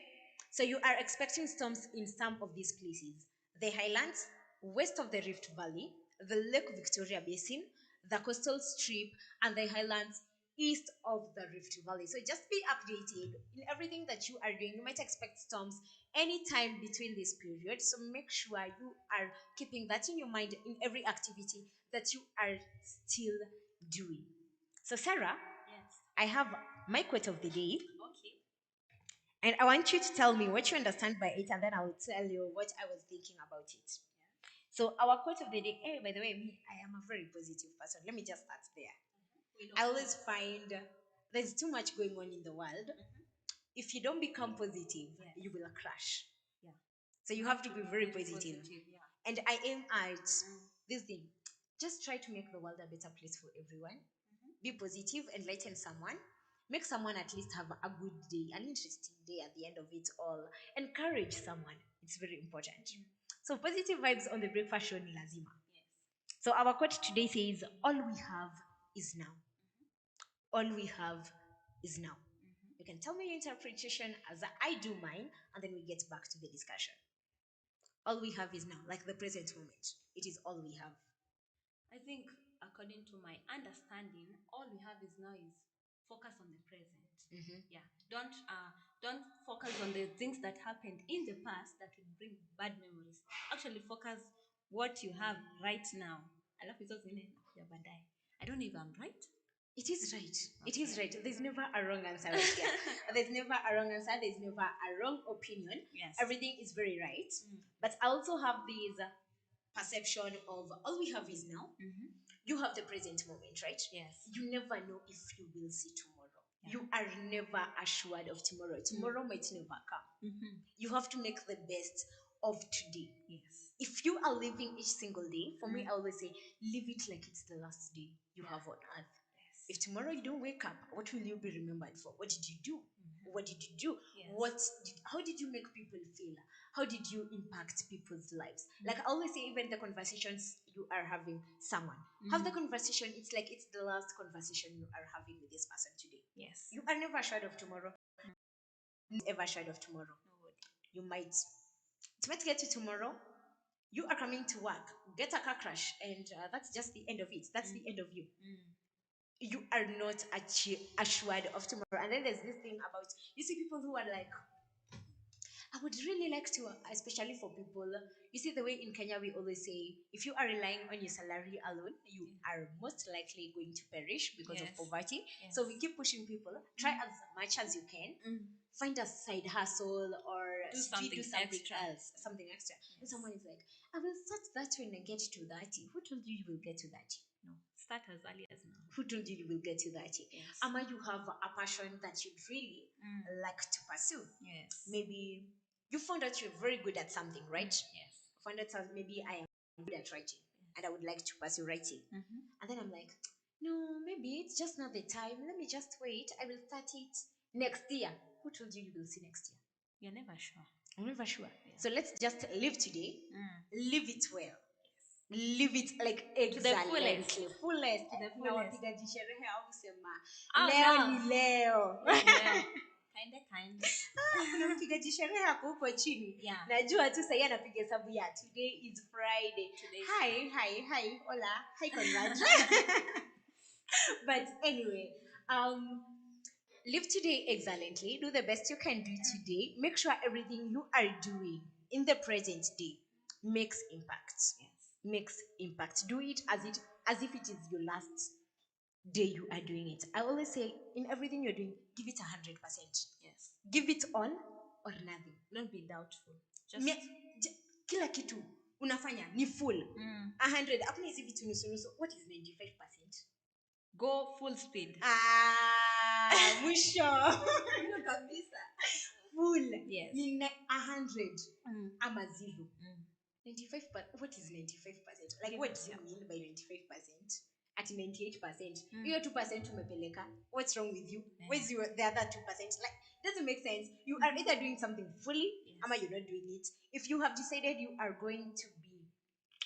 So you are expecting storms in some of these places: the highlands, west of the Rift Valley, the Lake Victoria Basin, the coastal strip, and the highlands east of the Rift Valley. So just be updated in everything that you are doing. You might expect storms anytime between this period. So make sure you are keeping that in your mind in every activity that you are still doing. So, Sarah, Yes. I have my quote of the day. Okay. And I want you to tell me what you understand by it, and then I will tell you what I was thinking about it. So, our quote of the day, hey, by the way, me, I am a very positive person. Let me just start there. I always find there's too much going on in the world. If you don't become positive, Yes. you will crash. Yeah. So, you have to be very positive. Yeah. And I aim at this thing: just try to make the world a better place for everyone. Be positive, enlighten someone, make someone at least have a good day, an interesting day at the end of it all. Encourage someone. It's very important. So positive vibes on the breakfast show ni lazima. Yes. So our quote today says, all we have is now. All we have is now. You can tell me your interpretation as I do mine, and then we get back to the discussion. All we have is now, like the present moment. It is all we have. I think, according to my understanding, all we have is now is focus on the present. Yeah. Don't focus on the things that happened in the past that will bring bad memories. Actually, focus what you have right now. I love it. I don't know if I'm right. It is right. It is right. There's never a wrong answer right here. There's never a wrong answer. There's never a wrong opinion. Yes. Everything is very right. But I also have this perception of all we have is now. You have the present moment, right? Yes. You never know if you will see tomorrow. You are never assured of tomorrow. Tomorrow might never come. You have to make the best of today. Yes. If you are living each single day, for me, I always say, live it like it's the last day you have on earth. Yes. If tomorrow you don't wake up, what will you be remembered for? What did you do? What did you do? Yes. How did you make people feel? How did you impact people's lives? Like I always say, even the conversations you are having someone, have the conversation. It's like it's the last conversation you are having with this person today. Yes. You are never assured of tomorrow. Ever assured of tomorrow. You might. It might get to tomorrow. You are coming to work, get a car crash, and that's just the end of it. That's the end of you. you are not assured of tomorrow. And then there's this thing about, you see people who are like, I would really like to, especially for people, you see, the way in Kenya we always say, if you are relying on your salary alone, you are most likely going to perish because of Yes. poverty. Yes. So we keep pushing people, try as much as you can, find a side hustle or Do something extra. else, something extra. And someone is like, I will start that when I get to 30. Who told you you will get to 30? No, start as early as now. Who told you you will get to 30? Yes. Ama, you have a passion that you'd really like to pursue. Yes. Maybe you found out you're very good at something, right? Yes. Found out maybe I am good at writing and I would like to pursue writing. And then I'm like, no, maybe it's just not the time. Let me just wait. I will start it next year. Who told you you will see next year? You're never sure. I'm never sure. So let's just live today. Live it well. Live it like excellently. Fullest. To the Na fullest. wapigaji sherehe au sema, Oh, leo no. ni leo. Kinda. Kuna mpigaji sherehe hapo huko chini. Yeah. Najua tu sahii anapiga hesabu ya today is Friday. Today is Hi, hola, hi Conrad. But anyway, live today excellently. Do the best you can do today. Make sure everything you are doing in the present day makes impact. Yes. Makes impact. Do it as if it is your last day you are doing it. I always say, in everything you're doing, give it 100%. Yes. Give it all or nothing. Don't be doubtful. Just Kila kitu unafanya ni full 100. Hakuna hizi vitu nusu. What is 95%? go full speed. Mwisho. Hiyo kabisa. Full. Yes. Ni 100 ama 0. 95%. What is 95%? Like, what do you mean by 95%? At 98%, hiyo 2% umepeleka. What's wrong with you? Where's the other 2%? Like, doesn't make sense. You are either doing something fully, or you're not doing it. If you have decided you are going to be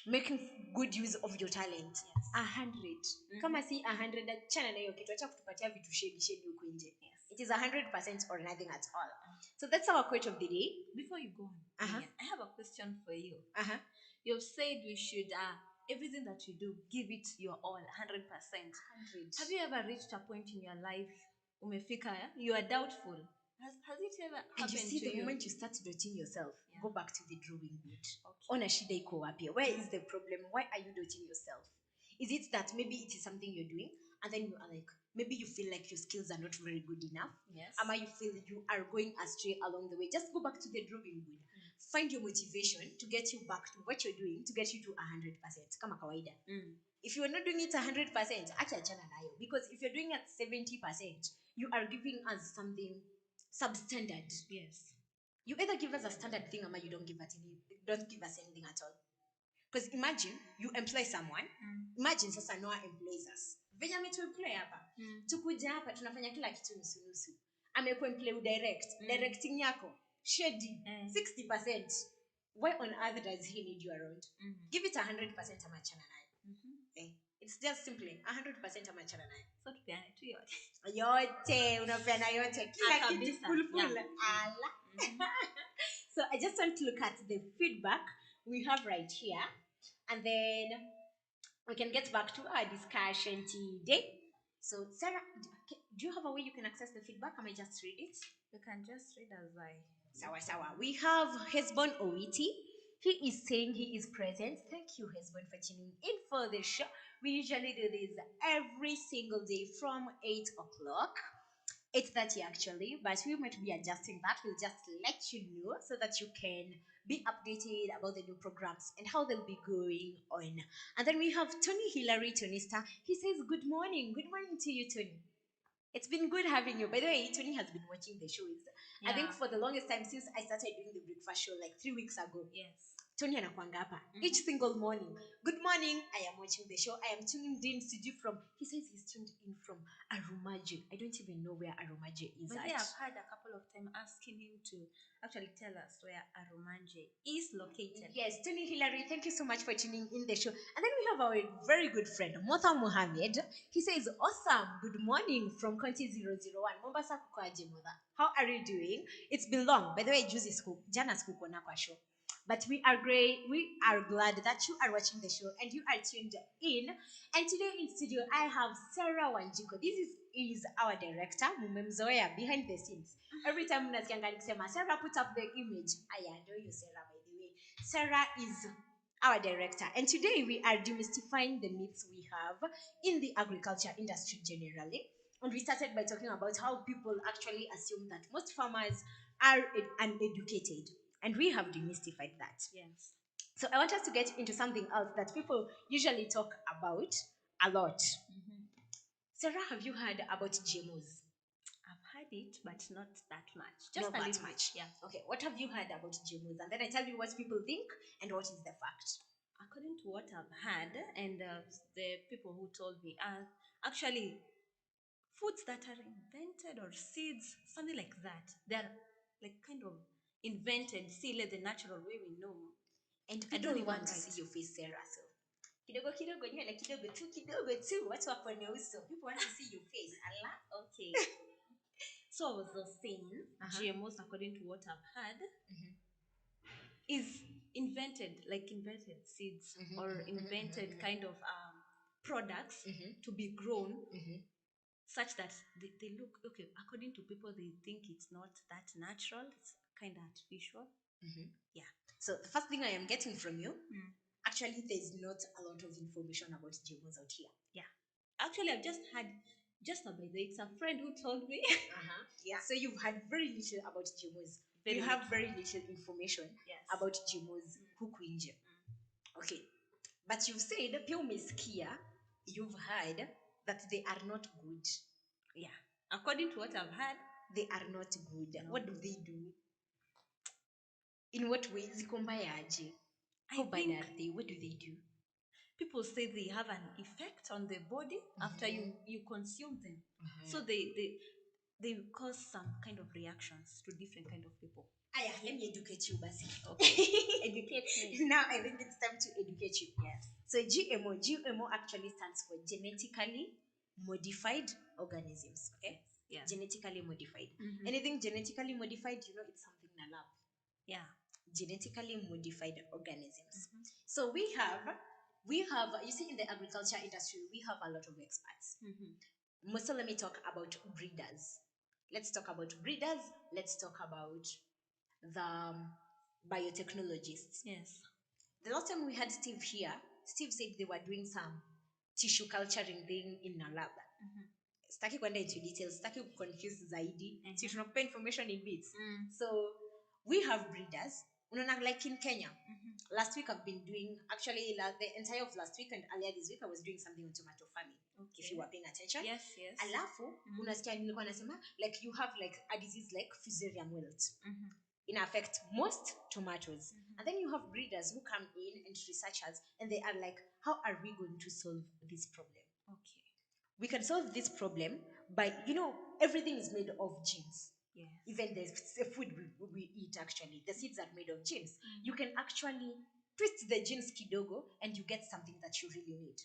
making good use of your talent, 100. Kama si 100, achana na hiyo kitu, acha kutupatia vitu shedi huko nje. It is 100% or nothing at all. So that's our quote of the day. Before you go on, I have a question for you. You've said we should everything that you do, give it your all, 100%. 100. Have you ever reached a point in your life, umefika, you are doubtful? Has it ever happened and you see to the you? moment you start doubting yourself, go back to the drawing board. Okay. Ona shida iko wapi? Where is the problem? Why are you doubting yourself? Is it that maybe it is something you're doing and then you are like, maybe you feel like your skills are not very good enough? Yes. Ama you feel you are going astray along the way? Just go back to the drawing board. Find your motivation to get you back to what you're doing, to get you to 100%. Kama kawaida. If you are not doing it 100%, acha achana nayo. Because if you're doing it 70%, you are giving us something substandard. Yes. You either give us a standard thing or you don't give us anything at all. Because imagine you employ someone. Imagine sasa Noah employs us. Venye ametuemploy hapa. Tukuja hapa tunafanya kila kitu nusu. Amekuemploy directing yako shady 60%. Why on earth does he need you around? Give it 100% ama achana nayo. It's just simply 100% ama achana nayo. So tupeane tu yote. Yote unapeana yote kila kitu full. Yeah. So I just want to look at the feedback we have right here, and then we can get back to our discussion today. So Sarah, do you have a way you can access the feedback? Am I just read it? You can just read as I. Sawa. We have Hesbon Owiti. He is saying he is present. Thank you, Hesbon, for tuning in for the show. We usually do this every single day from 8 o'clock. 8:30 actually, but we might be adjusting that. We'll just let you know so that you can be updated about the new programs and how they'll be going on. And then we have Tony Hillary Tonista. He says, good morning to you, Tony. It's been good having you. By the way, Tony has been watching the shows. I think for the longest time since I started doing the breakfast show like 3 weeks ago. Yes. Tony anakuanga hapa each single morning. Good morning, I am watching the show. I am tuning in from, he says he's tuned in from Arumaje. I don't even know where Arumaje is But at. I've had a couple of times asking him to actually tell us where Arumaje is located. Yes, Tony Hillary, thank you so much for tuning in the show. And then we have our very good friend, Motha Mohammed. He says, awesome, good morning from County 001. Mombasa kukoaje, Motha? How are you doing? It's been long. By the way, jana sikukuona kwa show. But we are great. We are glad that you are watching the show and you are tuned in. And today in studio, I have Sarah Wanjiko. This is our director, Mumemzoya, behind the scenes. Every time unasikianga nikisema Sarah, put up the image. I adore you, Sarah, by the way. Sarah is our director. And today we are demystifying the myths we have in the agriculture industry generally. And we started by talking about how people actually assume that most farmers are uneducated. And we have demystified that. Yes. So I want us to get into something else that people usually talk about a lot. Sarah, have you heard about GMOs? I've heard it, but not that much. Not Just a that little much. bit. Yeah. Okay, what have you heard about GMOs? And then I tell you what people think and what is the fact. According to what I've heard, and the people who told me, are actually foods that are invented or seeds, something like that. They're like kind of invented, still the natural way we know. And I people don't even want to write. see your face, Sarah. So kidogo kidogo nywele kidogo tu watu wapone uso. People want to see your face. Allah. Okay. So I was just saying, GMOs, according to what I've heard, is invented seeds or invented kind of products to be grown such that they look okay. According to people, they think it's not that natural. It's kind of artificial. Yeah. So the first thing I am getting from you, actually, there's not a lot of information about GMOs out here. Yeah. Actually, I've just had just about it. It's a friend who told me. Yeah. So you've had very little about GMOs. Very You have little. very little information Yes. about GMOs huku nje. Okay. But you've said pia umesikia, you've heard that they are not good. Yeah. According to what I've heard, They are not good. No. What do they do? In what ways? Ziko mbaya aje? How bad think- are they? What do they do? people say they have an effect on the body after you consume them. So they cause some kind of reactions to different kind of people. Aya, let me educate you, Basi. Okay. Educate me. Now I think it's time to educate you. Yes. So GMO actually stands for genetically modified organisms. Okay? Yeah. Genetically modified. Anything genetically modified, it's something in a lab. Yeah. Genetically modified organisms. So we have, you see, in the agriculture industry, we have a lot of experts. So let me talk about breeders. Let's talk about breeders. Let's talk about the biotechnologists. Yes. The last time we had Steve here, Steve said they were doing some tissue culturing thing in a lab. Sitaki kwenda into details, sitaki confuse zaidi. So tunakupa information in bits. So we have breeders. Unaona, like in Kenya. Last week I've been doing, actually the entire of last week and earlier this week I was doing something on tomato farming. Okay. If you were paying attention. Yes, yes. Alafu, unasikia nilikuwa nasema, like you have like a disease like fusarium wilt. It affects most tomatoes. And then you have breeders who come in and researchers and they are like, how are we going to solve this problem? Okay. We can solve this problem by, everything is made of genes. Yes. Even the food we eat, actually, the seeds are made of genes. You can actually twist the genes kidogo and you get something that you really need.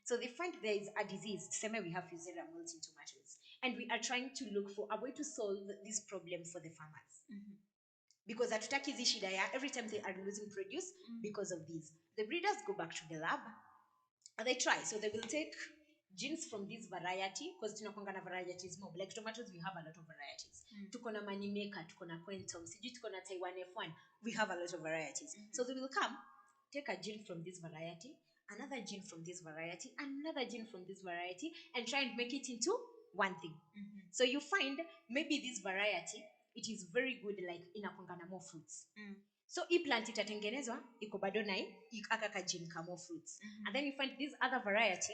So they find there is a disease, same we have fusarium wilt in tomatoes. And we are trying to look for a way to solve this problem for the farmers. Because hatutaki hizi shida ya every time they are losing produce because of these. The breeders go back to the lab and they try. So they will take genes from this variety, because tunakwanga na varieties mob. Like tomatoes, we have a lot of varieties. Tuko na Moneymaker, tuko na Quantum, sijui tuko na Taiwan F1. We have a lot of varieties. So they will come, take a gene from this variety, another gene from this variety, another gene from this variety, and try and make it into one thing. So you find maybe this variety, it is very good, like inakwanga na more fruits. So hii plant itatengenezwa iko bado na aka ka gene ka more fruits. And then you find this other variety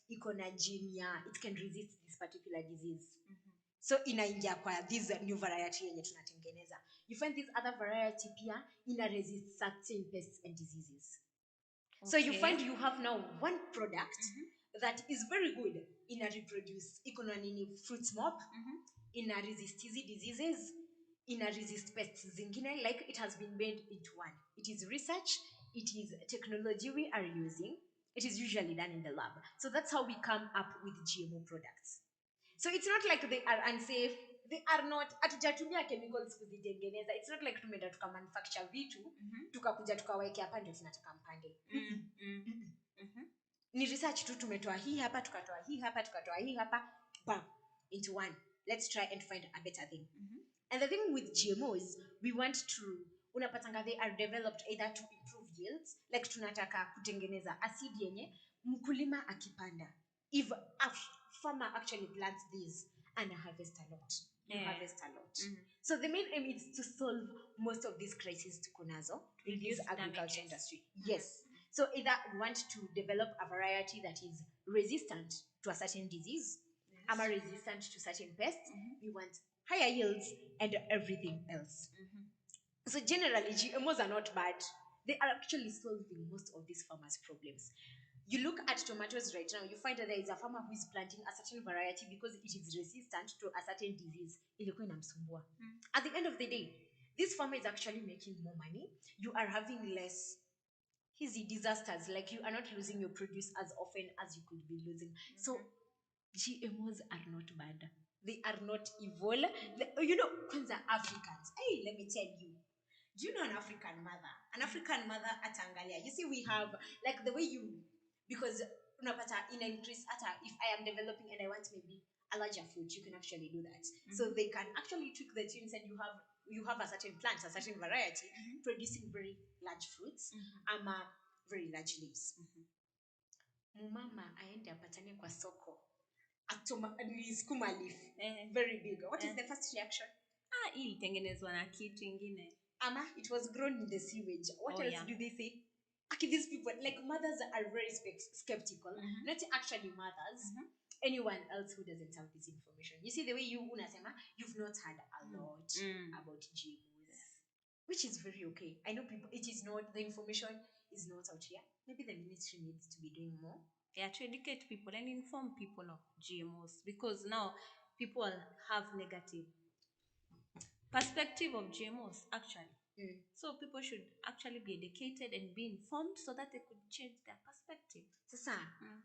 iko na gene ya it can resist this particular disease. So inaingia kwa this new variety yenye tunatengeneza. You find this other variety pia ina resist certain pests and diseases. Okay. So you find you have now one product that is very good in a reproduce iko na nini fruits mob, in a resist easy diseases, in a resist pests zingine, like it has been made into one. It is research, it is technology we are using. It is usually done in the lab. So that's how we come up with GMO products. So it's not like they are unsafe, they are not hatujatumia chemicals kuzitengeneza. It's not like tumeenda tukamanufacture vitu tukakuja tukaweke hapa ndio tunataka mpande. Ni research tu tumetoa hii hapa tukatoa hii hapa tukatoa hii hapa bam into one. Let's try and find a better thing. And the thing with GMOs, we want to unapatanga they are developed either to improve yields, like tunataka kutengeneza acid yenye mkulima akipanda. If a farmer actually plants these and harvest a lot, you harvest a lot. So the main aim is to solve most of these crises tuko nazo in this agriculture industry. Yes. So either we want to develop a variety that is resistant to a certain disease, am resistant to certain pests. We want higher yields and everything else. So generally, GMOs are not bad. They are actually solving most of these farmers' problems. You look at tomatoes right now, you find that there is a farmer who is planting a certain variety because it is resistant to a certain disease. Ilikuwa inamsumbua. At the end of the day, this farmer is actually making more money. You are having less disasters, like you are not losing your produce as often as you could be losing. So GMOs are not bad. They are not evil. You know, kwanza Africans. Hey, let me tell you. Do you know an African mother? An African mother at Angalia. You see, we have like the way you, because unapata in increase if I am developing and I want maybe a larger fruit, you can actually do that. So they can actually tweak the genes and you have a certain plant, a certain variety, producing very large fruits, very large leaves. Mumama aende apatane kwa soko. Skuma leaf, very big. What is the first reaction? Hii tengenezwa na kitu ingine. It was grown in the sewage. What else do they say? Okay, these people, like mothers are very skeptical. Not actually mothers. Anyone else who doesn't have this information. You see the way you unasema, you've not heard a lot about GMOs, which is very okay. I know people, it is not, the information is not out here. Maybe the ministry needs to be doing more. Yeah, to educate people and inform people of GMOs, because now people have negative perspective of GMOs actually. So people should actually be educated and be informed so that they could change their perspective. So,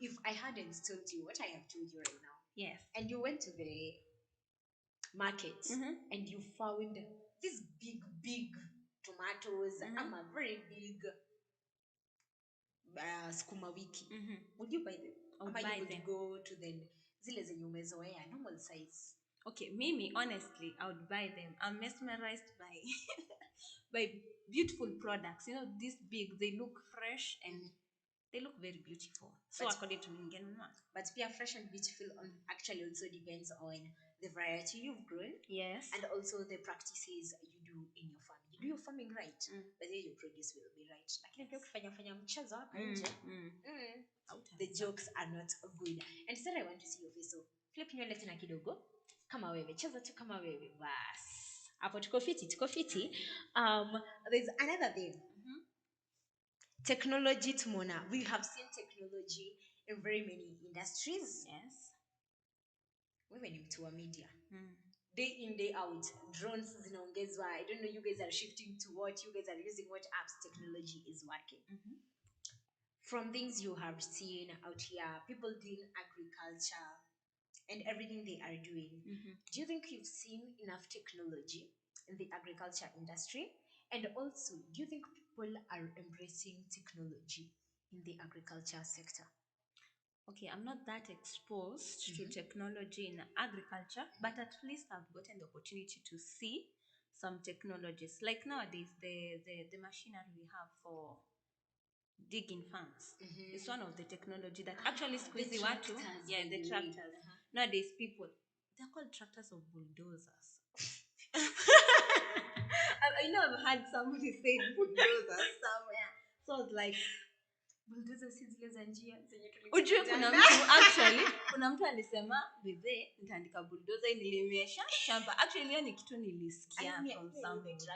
if I hadn't told you what I have told you right now, yes, and you went to the market and you found these big tomatoes, a very big skuma wiki, would you buy them? Or you would go to the zile zenye umezoea normal size? Okay, Mimi, honestly, I would buy them. I'm mesmerized by by beautiful products. You know, this big, they look fresh and they look very beautiful. So according to me, but be fresh and beautiful actually also depends on the variety you've grown. Yes. And also the practices you do in your farm. You do your farming right, but then your produce will be right. The jokes are not good. And so I want to see your face. So flip nywele tena kidogo. Kama wewe, cheza tu kama wewe. Bas. Hapo tuko fiti. There's another thing. Technology tumona. We have seen technology in very many industries. Yes. Wewe ni mtu wa media. Day in, day out, drones zinaongezwa. I don't know, you guys are shifting to what, you guys are using what apps technology is working. From things you have seen out here, people doing agriculture and everything they are doing. Do you think you've seen enough technology in the agriculture industry? And also, do you think people are embracing technology in the agriculture sector? Okay, I'm not that exposed to technology in agriculture, but at least I've gotten the opportunity to see some technologies. Like nowadays, the machinery we have for digging farms is one of the technology that actually squeeze the water. Yeah, the tractors. Nowadays, people, they're called tractors of bulldozers. I know I've had somebody say bulldozers somewhere. So it's like, ujue kuna mtu alisema bebe nitaandika bulldozer nilimesha shamba. Actually hiyo ni kitu nilisikia from somebody.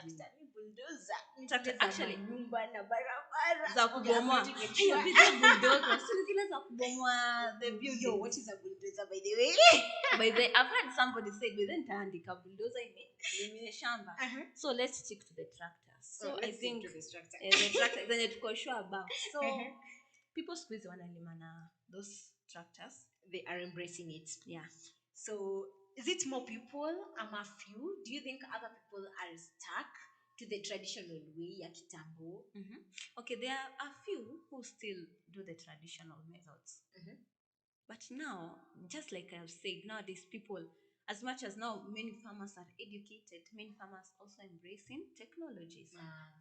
Tractor actually nyumba na barabara za kubomoa. Hiyo bebe bulldozer si zile za kubomoa the building. Yo, what is a bulldozer by the way? By the I've heard somebody say bebe nitaandika bulldozer nilimesha shamba. So let's stick to the tractors. So I think the tractor then tuko sure about. So people squeeze wanalima na those tractors. They are embracing it. Yeah. So is it more people? Am a few? Do you think other people are stuck to the traditional way ya kitambo? Okay, there are a few who still do the traditional methods. But now, just like I've said, nowadays people, as much as now many farmers are educated, many farmers also embracing technologies.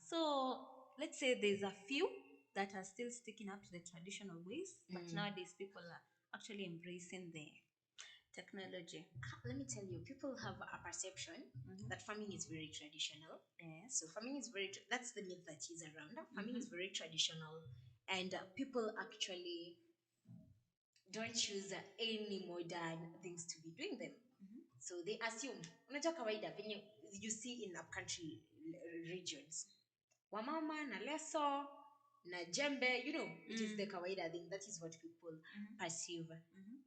So let's say there's a few that are still sticking up to the traditional ways, but nowadays people are actually embracing the technology. Let me tell you, people have a perception that farming is very traditional. Yes. So farming is that's the myth that is around. Farming is very traditional, and people actually don't choose any modern things to be doing them. So they assume, unajua kawaida venye you see in upcountry regions, wamama na leso na jembe, it is the kawaida thing. That is what people perceive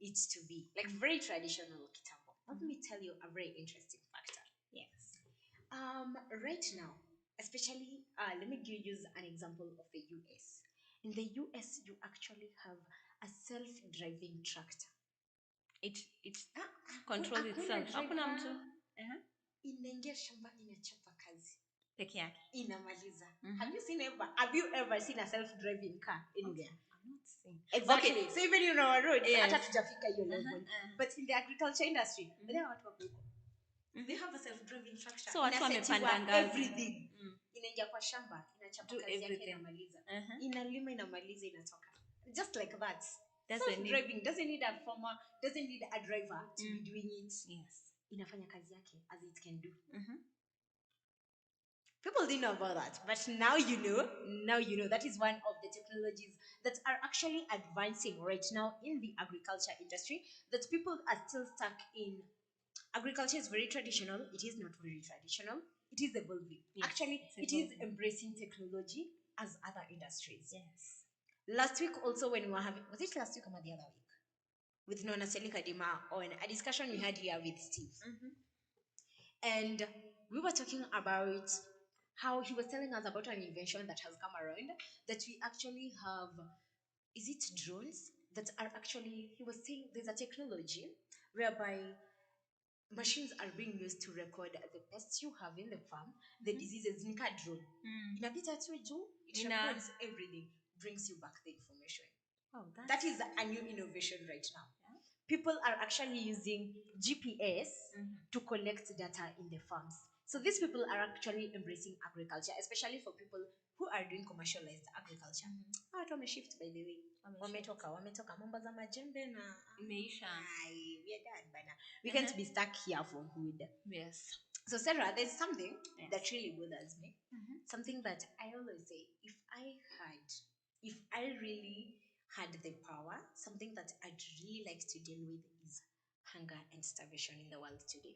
it to be, like very traditional kitambo. Let me tell you a very interesting factor. Yes. Right now, especially, let me use an example of the US. In the US, you actually have a self-driving tractor. It controls itself. Hakuna mtu. Inaingia shamba, inachapa kazi Peke yake. Inamaliza. Have you ever seen a self-driving car anywhere? I'm not seeing. Exactly. Okay. So even in our roads, Yes. hata tujafika hiyo level. But in the agriculture industry, there are watu wako huko. They have a self-driving tractor. So watu wamepanda ngazi. Everything. Inaingia kwa shamba, inachapa kazi yake, inamaliza. Inalima, inamaliza, inatoka. Just like that. Self-driving doesn't need a farmer, doesn't need a driver to be doing it. Yes. Inafanya kazi yake as it can do. People didn't know about that, but now you know. That is one of the technologies that are actually advancing right now in the agriculture industry, that people are still stuck in. Agriculture is very traditional. It is not very traditional. It is evolving. Yes, actually, it is embracing technology as other industries. Yes. Last week also, when we were having, was it last week or the other week? With Nona Selikadima on a discussion we had here with Steve. And we were talking about how he was telling us about an invention that has come around, that we actually have, is it drones that are actually, he was saying there's a technology whereby machines are being used to record the pests you have in the farm, the diseases, nika drone. Inapita tu juu, it records everything, brings you back the information. Oh, that is a new innovation right now. People are actually using GPS to collect data in the farms. So these people are actually embracing agriculture, especially for people who are doing commercialized agriculture. Watu wameshift, by the way. Wametoka mambo za majembe na imeisha. We are done by now. We can't be stuck here for good. Yes. So Sarah, there's something that really bothers me. Something that I always say, if I really had the power, something that I'd really like to deal with is hunger and starvation in the world today.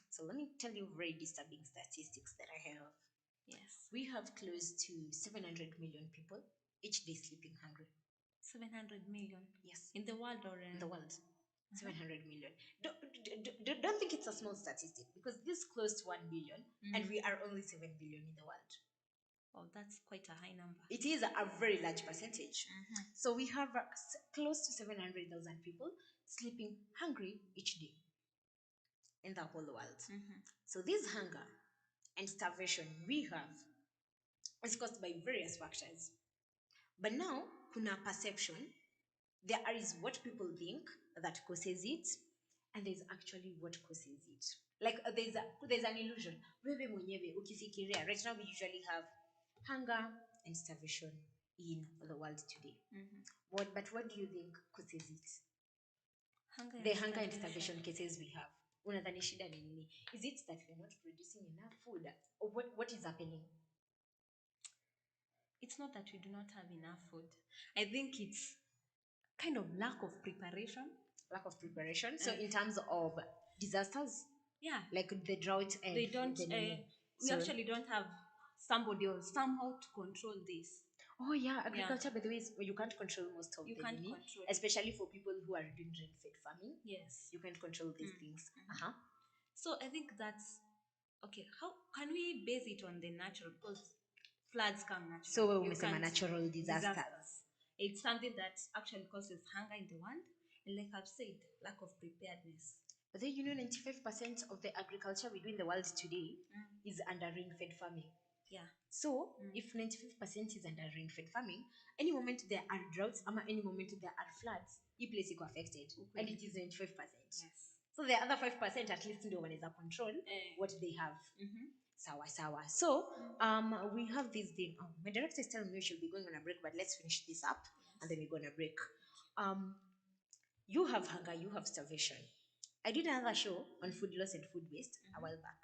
So let me tell you very disturbing statistics that I have. Yes. We have close to 700 million people each day sleeping hungry. 700 million? Yes. In the world or in the world? 700 million. Don't think it's a small statistic, because this is close to 1 billion and we are only 7 billion in the world. Oh, that's quite a high number. It is a very large percentage. So we have close to 700,000 people sleeping hungry each day in the whole world. So this hunger and starvation we have is caused by various factors. But now, kuna perception. There is what people think that causes it, and there's actually what causes it. Like there's an illusion. Wewe mwenyewe ukifikiria, right now we usually have hunger and starvation in the world today. But what do you think causes it? Hunger and starvation cases we have. Unadhani shida ni nini? Is it that we're not producing enough food? Or what is happening? It's not that we do not have enough food. I think it's kind of lack of preparation. So in terms of disasters, like the drought and we actually don't have somebody or somehow to control this. Oh yeah, agriculture, by the way, you can't control most of them, especially for people who are doing rain-fed farming. Yes, you can't control these things. So I think that's okay. How can we base it on the natural? Because floods come naturally. So we say natural disasters. It's something that actually causes hunger in the world, and like I've said, lack of preparedness. But then 95% of the agriculture we do in the world today is under rain-fed farming. Yeah. So if 95% is under rain-fed farming, any moment there are droughts, any moment there are floods, you place is affected, and it is 95%. Yes. So the other 5% at least no one is a control what they have. Sawa. So we have this thing. My director is telling me we should be going on a break, but let's finish this up and then we're gonna break. You have hunger, you have starvation. I did another show on food loss and food waste a while back.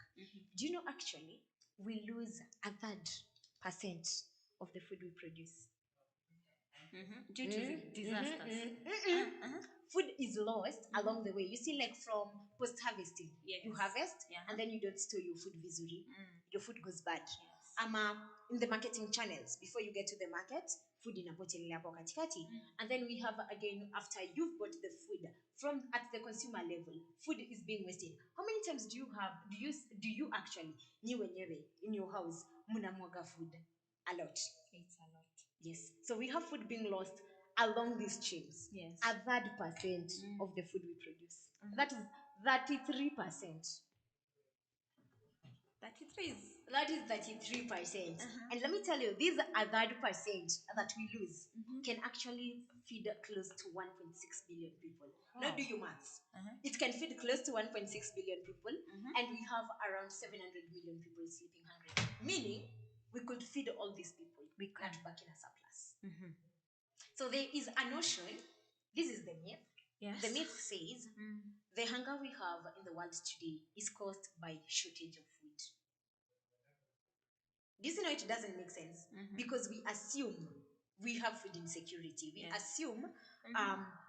Do you know actually we lose a third percent of the food we produce? Due to the disasters. Food is lost along the way. You see, like from post harvesting, you harvest and then you don't store your food visually. Your food goes bad. In the marketing channels, before you get to the market, food in a bottle hapo katikati, and then we have again after you've got the food from at the consumer level, food is being wasted. How many times do you actually wenyewe in your house mnamwaga food? A lot. It's a lot. Yes. So we have food being lost along these chains. Yes. A third percent of the food we produce. That is 33%. 33 is. That is 33%. And let me tell you, these a third percent that we lose can actually feed close to 1.6 billion people. Now do your maths. It can feed close to 1.6 billion people, and we have around 700 million people sleeping hungry. Meaning, we could feed all these people. We can't back in a surplus. So there is a notion, this is the myth. Yes. The myth says the hunger we have in the world today is caused by shortage of food. Do you see now it doesn't make sense? Because we assume we have food insecurity. We assume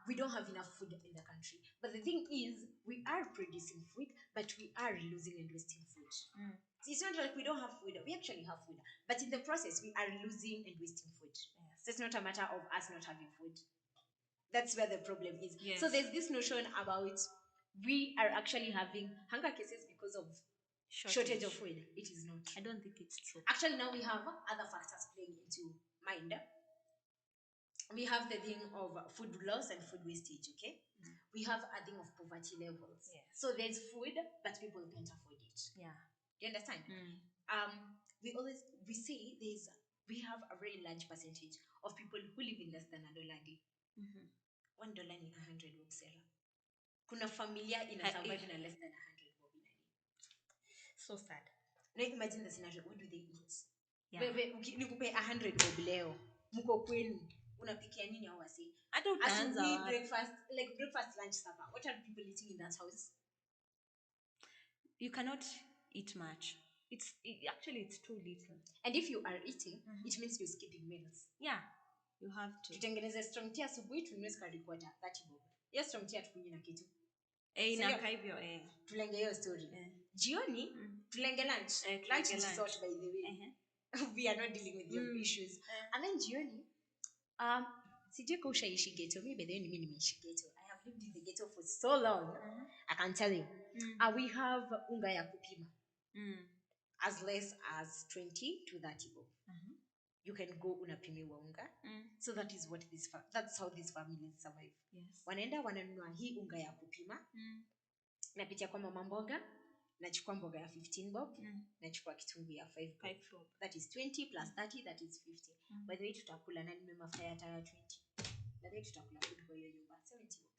we don't have enough food in the country. But the thing is, we are producing food, but we are losing and wasting food. So it's not like we don't have food. We actually have food. But in the process, we are losing and wasting food. So it's not a matter of us not having food. That's where the problem is. So there's this notion about we are actually having hunger cases because of shortage of food. It is not. I don't think it's true. Actually, now we have other factors playing into mind. We have the thing of food loss and food wastage, okay? We have a thing of poverty levels. So there's food, but people can't afford it. Yeah. Do you understand? We say we have a very large percentage of people who live in less than $1 a day. $1 in 100 bob, Sarah. Kuna familia in a survive in a less than 100 bob in a day. So sad. Now imagine the scenario. What do they eat? Yeah. Wewe nikupe 100 bob leo. Mko kwenu. Unapikia nini au wasi? Hata utaanza asubuhi, breakfast, lunch, supper. What are people eating in that house? You cannot eat much. Actually it's too little. And if you are eating, it means you're skipping meals. Yeah. You have to. Tutengeneze strong tea asubuhi, tununue sukari quarter 30 bob. Yes, strong tea tukunywe na kitu. Inakaa hivyo tulenge hiyo story. Jioni tulenge lunch. Lunch is sort by the way. We are not dealing with your issues. And then jioni sijui kwa ushaishi ghetto. Mimi by the way mimi nimeishi ghetto. I have lived in the ghetto for so long. I can tell you. We have unga ya kupima. As less as 20 to 30 bob. You can go unapimiwa unga. So that's how these families survive. Yes. Wanaenda wananunua hii unga ya kupima. Napitia kwa mama mboga, nachukua mboga ya 15 bob, nachukua kitunguu ya 5 bob. That is 20 plus 30, that is 50. By the way tutakula na nime mafuta ya taya 20. By the way tutakula food kwa hiyo nyumba 70 bob.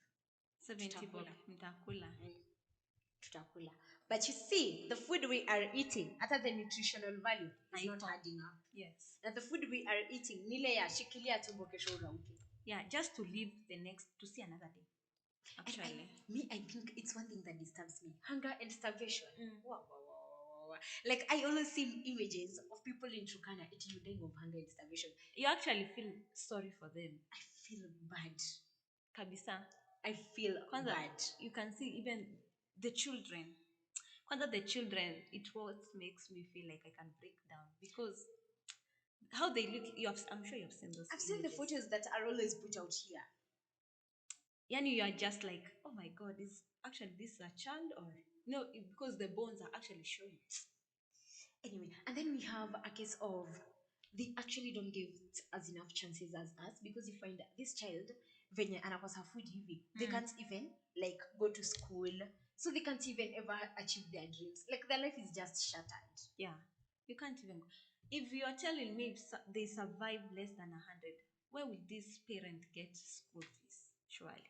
70 bob mtakula. Tutakula. But you see, the food we are eating, after the nutritional value is not adding up. Yes. That the food we are eating, nile ya shikilia tumbo kesho urauke. Yeah, just to live to see another day. Actually. I think it's one thing that disturbs me. Hunger and starvation. Wow. Like I always see images of people in Turkana eating dying of hunger and starvation. You actually feel sorry for them. I feel bad. Kabisa. I feel bad. You can see even the children. The children, what makes me feel like I can break down because how they look. I'm sure you've seen those. I've seen the photos that are always put out here. Yani you are just like, oh my God, is this a child or no? Because the bones are actually showing. Anyway, and then we have a case of they actually don't give us enough chances as us because you find this child venye anakosa food hivi, they can't even like go to school, so they can't even ever achieve their dreams, like their life is just shattered. Yeah, you can't even. If you are telling me they survive less than 100, where will this parent get school fees? Surely,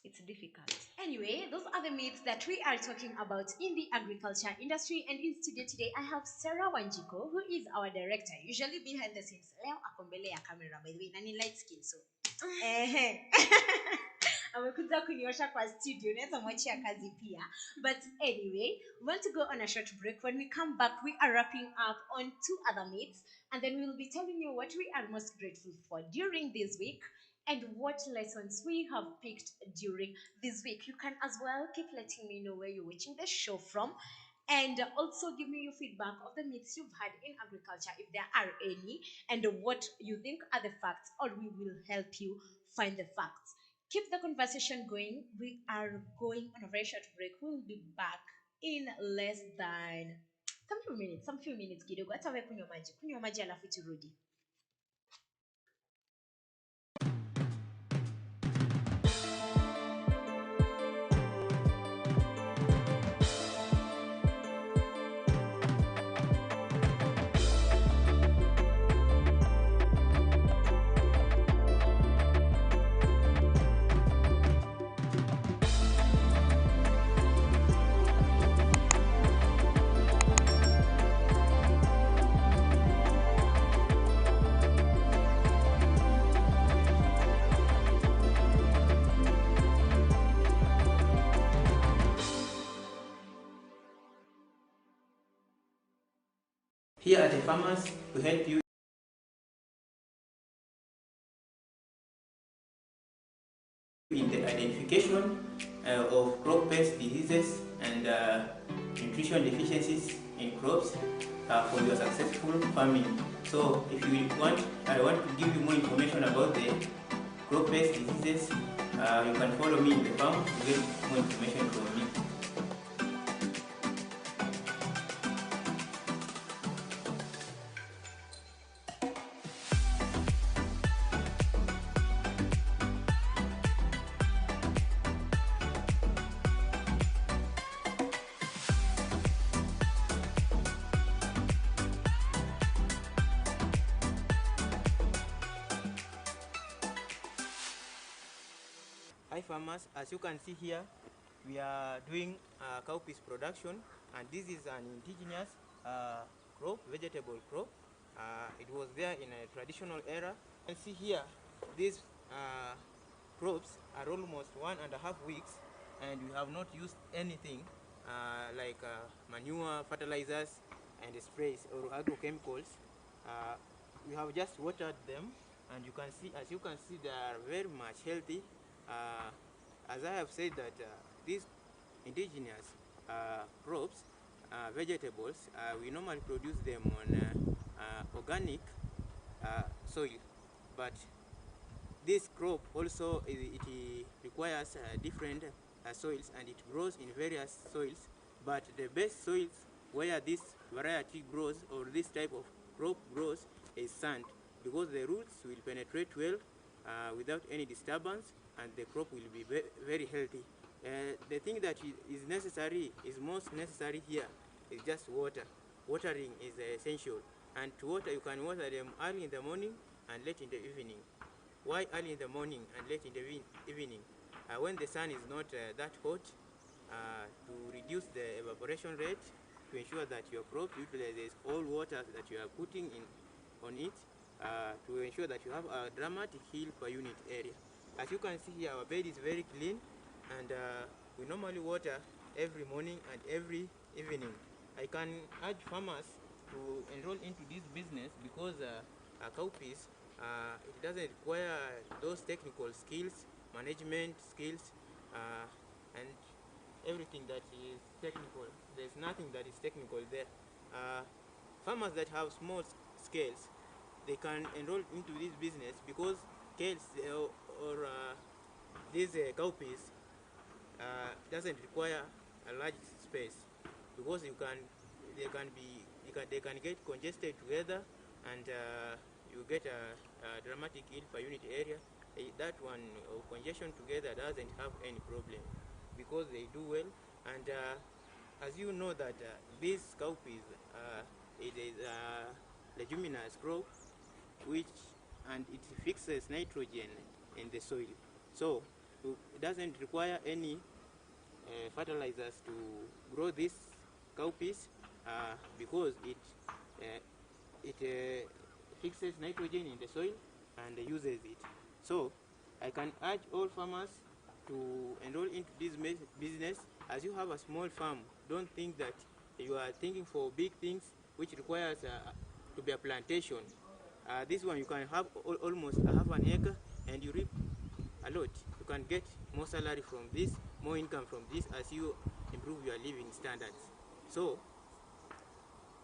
it's difficult. Anyway, those are the myths that we are talking about in the agriculture industry. And in studio today, I have Sarah Wanjiko, who is our director, usually behind the scenes. Leo ako mbele ya camera, by the way, na ni light skin, so. Amekuja kuniosha kwa studio, unaweza mwachia kazi pia. But anyway, we want to go on a short break. When we come back, we are wrapping up on 2 other myths, and then we will be telling you what we are most grateful for during this week and what lessons we have picked during this week. You can as well keep letting me know where you're watching the show from, and also give me your feedback of the myths you've had in agriculture, if there are any, and what you think are the facts, or we will help you find the facts. Keep the conversation going. We are going on a very short break. We'll be back in less than some few minutes kidogo. Hata wewe kunywa maji alafu turudi. Here at the Farmers, we help you in the identification of crop pest diseases and nutrition deficiencies in crops for your successful farming. So if you want, I want to give you more information about the crop pest diseases, you can follow me in the farm to get more information from me. Hi farmers, as you can see here, we are doing cowpeas production, and this is an indigenous crop, vegetable crop. It was there in a traditional era. You can see here, these crops are almost 1.5 weeks, and we have not used anything like manure, fertilizers, and sprays or agrochemicals. We have just watered them, and you can see, as you can see, they are very much healthy. As I have said that these indigenous crops, vegetables, we normally produce them on organic soil, but this crop also it requires different soils, and it grows in various soils, but the best soils where this variety grows, or this type of crop grows, is sand, because the roots will penetrate well without any disturbance, and the crop will be very healthy. The thing that is necessary, is most necessary here, is just water. Watering is essential, and to water, you can water them early in the morning and late in the evening. Why early in the morning and late in the evening? When the sun is not that hot, to reduce the evaporation rate, to ensure that your crop utilizes all water that you are putting in on it, to ensure that you have a dramatic yield per unit area. As you can see here, our bed is very clean, and we normally water every morning and every evening. I can urge farmers to enroll into this business, because cowpeas, it doesn't require those technical skills, management skills, and everything that is technical. There's nothing that is technical there. Farmers that have small scales, they can enroll into this business, because scales or these cowpeas doesn't require a large space, because they can get congested together, and you get a dramatic yield per unit area. that one of congestion together doesn't have any problem because they do well. And as you know that this cowpeas, it is a leguminous crop which and it fixes nitrogen in the soil, so it doesn't require any fertilizers to grow this cowpeas because it fixes nitrogen in the soil and uses it. So I can urge all farmers to enroll into this business. As you have a small farm, don't think that you are thinking for big things which requires to be a plantation. This one you can have almost half an acre and you reap a lot. You can get more salary from this, more income from this as you improve your living standards. So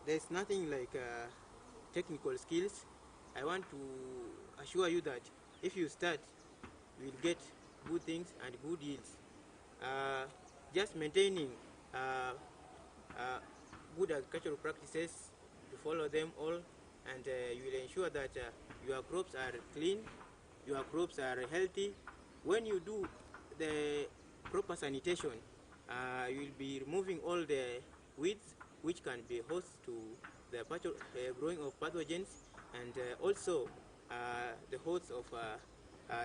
there's nothing like technical skills. I want to assure you that if you start, you will get good things and good yields. Just maintaining good agricultural practices, to follow them all, and you will ensure that your crops are clean, your crops are healthy. When you do the proper sanitation, you will be removing all the weeds which can be host to the growing of pathogens, and also the hosts of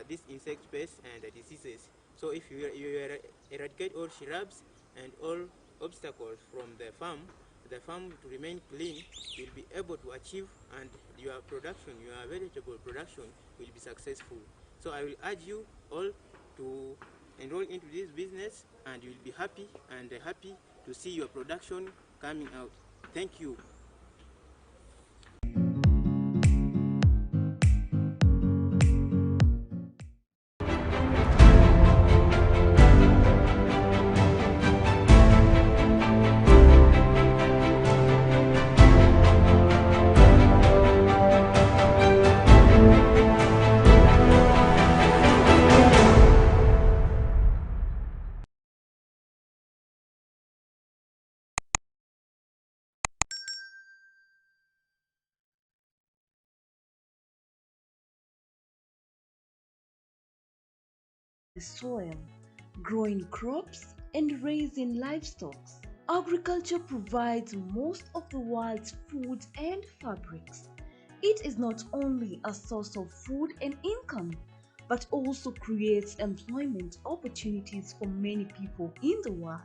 these insect pests and diseases. So if you eradicate all shrubs and all obstacles from the farm to remain clean, you'll be able to achieve, and your production, your vegetable production will be successful. So I will urge you all to enroll into this business, and you'll be happy to see your production coming out. Thank you. The soil, growing crops, and raising livestock. Agriculture provides most of the world's food and fabrics. It is not only a source of food and income, but also creates employment opportunities for many people in the world.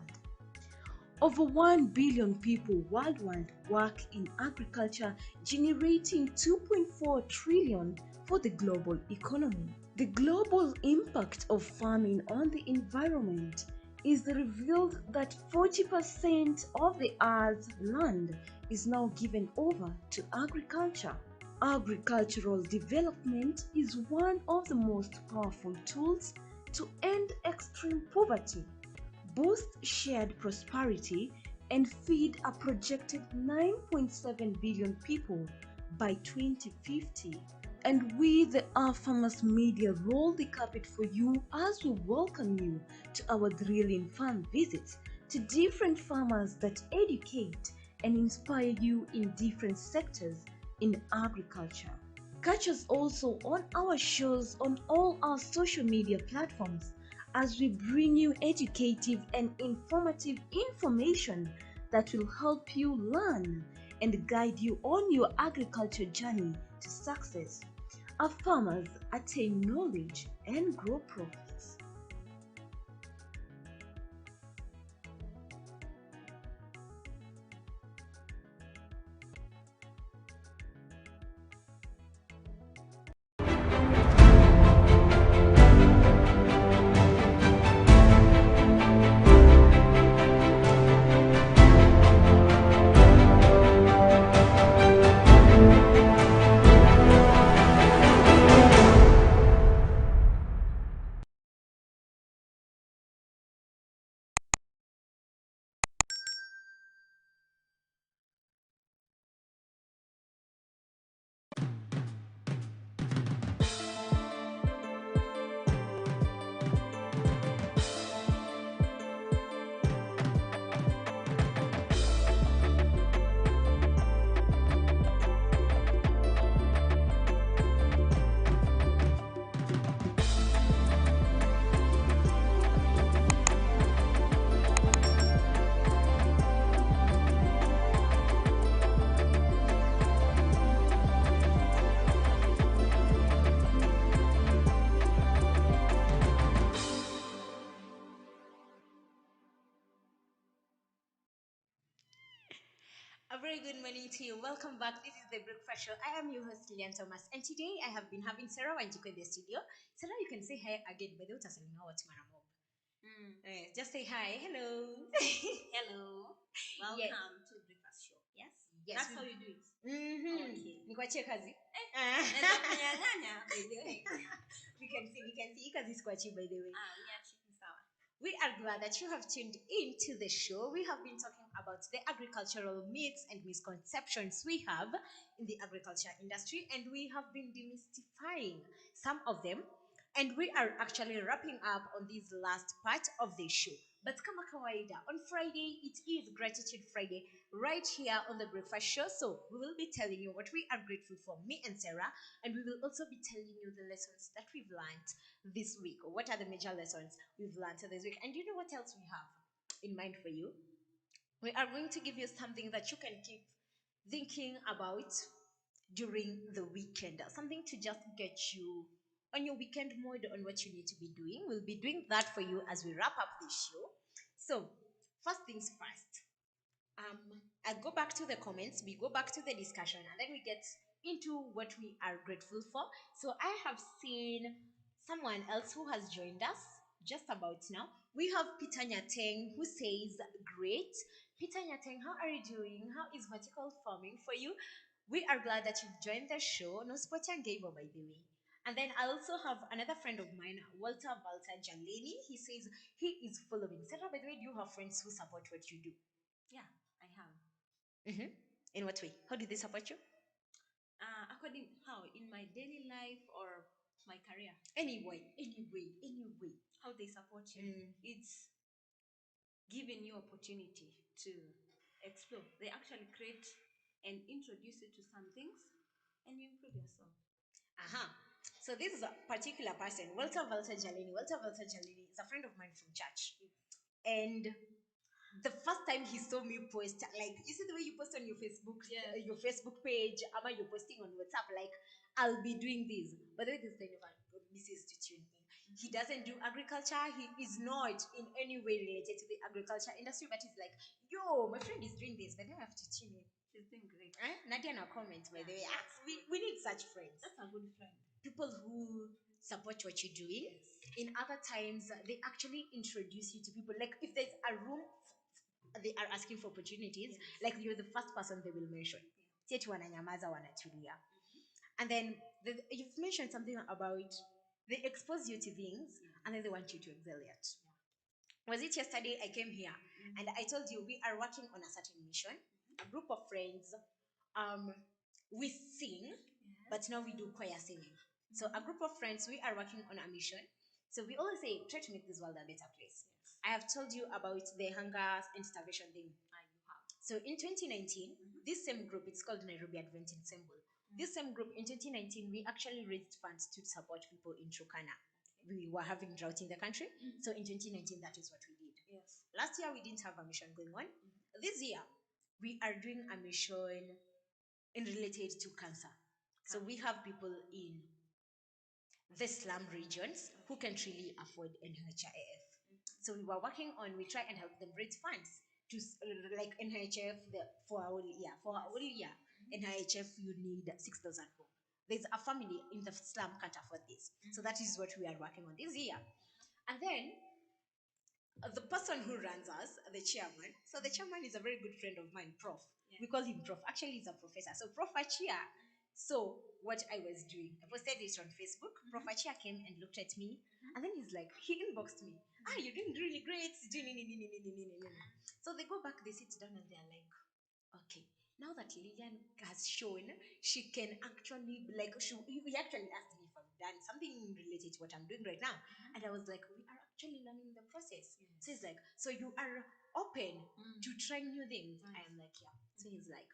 Over 1 billion people worldwide work in agriculture, generating 2.4 trillion for the global economy. The global impact of farming on the environment is revealed that 40% of the Earth's land is now given over to agriculture. Agricultural development is one of the most powerful tools to end extreme poverty, boost shared prosperity, and feed a projected 9.7 billion people by 2050. And we, the Our Farmers Media, roll the carpet for you as we welcome you to our thrilling farm visits to different farmers that educate and inspire you in different sectors in agriculture. Catch us also on our shows on all our social media platforms as we bring you educative and informative information that will help you learn and guide you on your agriculture journey to success. Our farmers attain knowledge and grow profit. A very good morning to you. Welcome back. This is the Breakfast Show. I am your host, Lilian Thomas, and today I have been having Sarah Wanjiko in the studio. Sarah, you can say hi again, by the way, what's Maramob. Just say hi. Hello. Hello. Yes. Welcome to Breakfast Show. Yes? Yes. That's how you do it. Okay. Nikuachie kazi. Naweza kunyang'anya, by the way. We can see kazi squatchy, by the way. Niachie sawa. We are glad that you have tuned into the show. We have been talking about the agricultural myths and misconceptions we have in the agriculture industry, and we have been demystifying some of them. And we are actually wrapping up on this last part of the show. But kama kawaida, on Friday, it is Gratitude Friday, right here on the Breakfast Show. So we will be telling you what we are grateful for, me and Sarah, and we will also be telling you the lessons that we've learned this week. What are the major lessons we've learned this week? And you know what else we have in mind for you? We are going to give you something that you can keep thinking about during the weekend, something to just get you on your weekend mode on what you need to be doing. We'll be doing that for you as we wrap up this show. So, first things first. I go back to the comments, we go back to the discussion, and then we get into what we are grateful for. So I have seen someone else who has joined us just about now. We have Peter Nyateng who says, great. Peter Nyateng, how are you doing? How is vertical farming for you? We are glad that you've joined the show. No Spotian Gabo, by the way. And then I also have another friend of mine, Walter Jaleni. He says he is following. Sarah, by the way, do you have friends who support what you do? Yeah, I have. In what way? How do they support you? According how in my daily life or my career, Anyway. how they support you. It's giving you opportunity to explore. They actually create and introduce you to some things, and you improve yourself. So this is a particular person, Walter Jalini. Walter Jalini is a friend of mine from church. And the first time he saw me post, like, you see the way you post on your Facebook, Yes. your Facebook page, ama you're posting on WhatsApp, like, I'll be doing this. By the way, this guy never misses to tune in. He doesn't do agriculture. He is not in any way related to the agriculture industry, but he's like, yo, my friend is doing this, but I have to tune in. She's doing great. Nadia, no comment, by the way. We need such friends. That's a good friend. People who support what you're doing. Yes. In other times, they actually introduce you to people. Like if there's a room, they are asking for opportunities. Yes. Like you're the first person they will mention. Sietu wananyamaza wanatulia. And then you've mentioned something about they expose you to things and then they want you to excel it. Was it yesterday I came here and I told you we are working on a certain mission, a group of friends, we sing, but now we do choir singing. So a group of friends, we are working on a mission. So we always say, try to make this world a better place. Yes. I have told you about the hunger and starvation thing. You have. So in 2019, this same group, it's called Nairobi Adventist Symbol. This same group in 2019, we actually raised funds to support people in Turkana. We were having drought in the country. So in 2019, that is what we did. Yes. Last year, we didn't have a mission going on. This year, we are doing a mission in related to cancer. So we have people in the slum regions who can't really afford NHIF. So we were working on, we try and help them raise funds to like NHIF for our year. For our year, NHIF you need 6,000 bob. There's a family in the slum can't afford this. So that is what we are working on this year. And then the person who runs us, the chairman, so the chairman is a very good friend of mine, Prof. Yeah. We call him Prof. Actually, he's a professor. So Prof. Achia saw what I was doing. I posted it on Facebook. Prof. Achia came and looked at me, and then he's like, he inboxed me. You're doing really great. So they go back, they sit down, and they're like, okay, now that Lillian has shown she can actually, like, he actually asked me if I've done something related to what I'm doing right now. And I was like, we are actually learning the process. Yes. So he's like, so you are open to trying new things? Right. I am like, yeah. So he's like,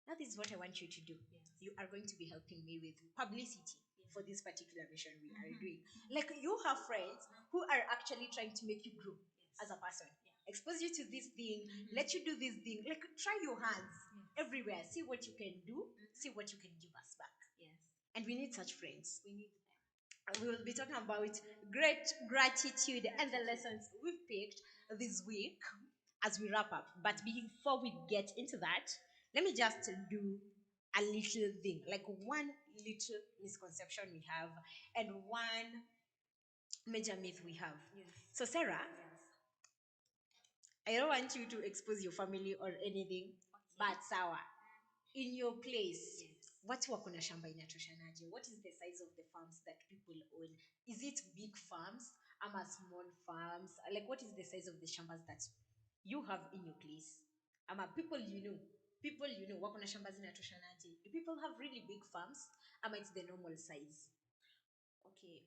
now this is what I want you to do. Yes. You are going to be helping me with publicity for this particular mission we are doing. Like you have friends who are actually trying to make you grow as a person. Expose you to this thing, let you do this thing, like try your hands everywhere, see what you can do, see what you can give us back. Yes. And we need such friends. We need them. We will be talking about great gratitude and the lessons we've picked this week as we wrap up. But before we get into that, let me just do a little thing, like one little misconception we have and one major myth we have. Yes. So, Sarah, Yes. I don't want you to expose your family or anything, but sawa, in your place, Yes. watu wako na shamba inatoshanaje? What is the size of the farms that people own? Is it big farms ama small farms? Like, what is the size of the shambas that you have in your place? Ama people you know wako na shamba zinatoshanaje? Do people have really big farms ama it's the normal size? Okay,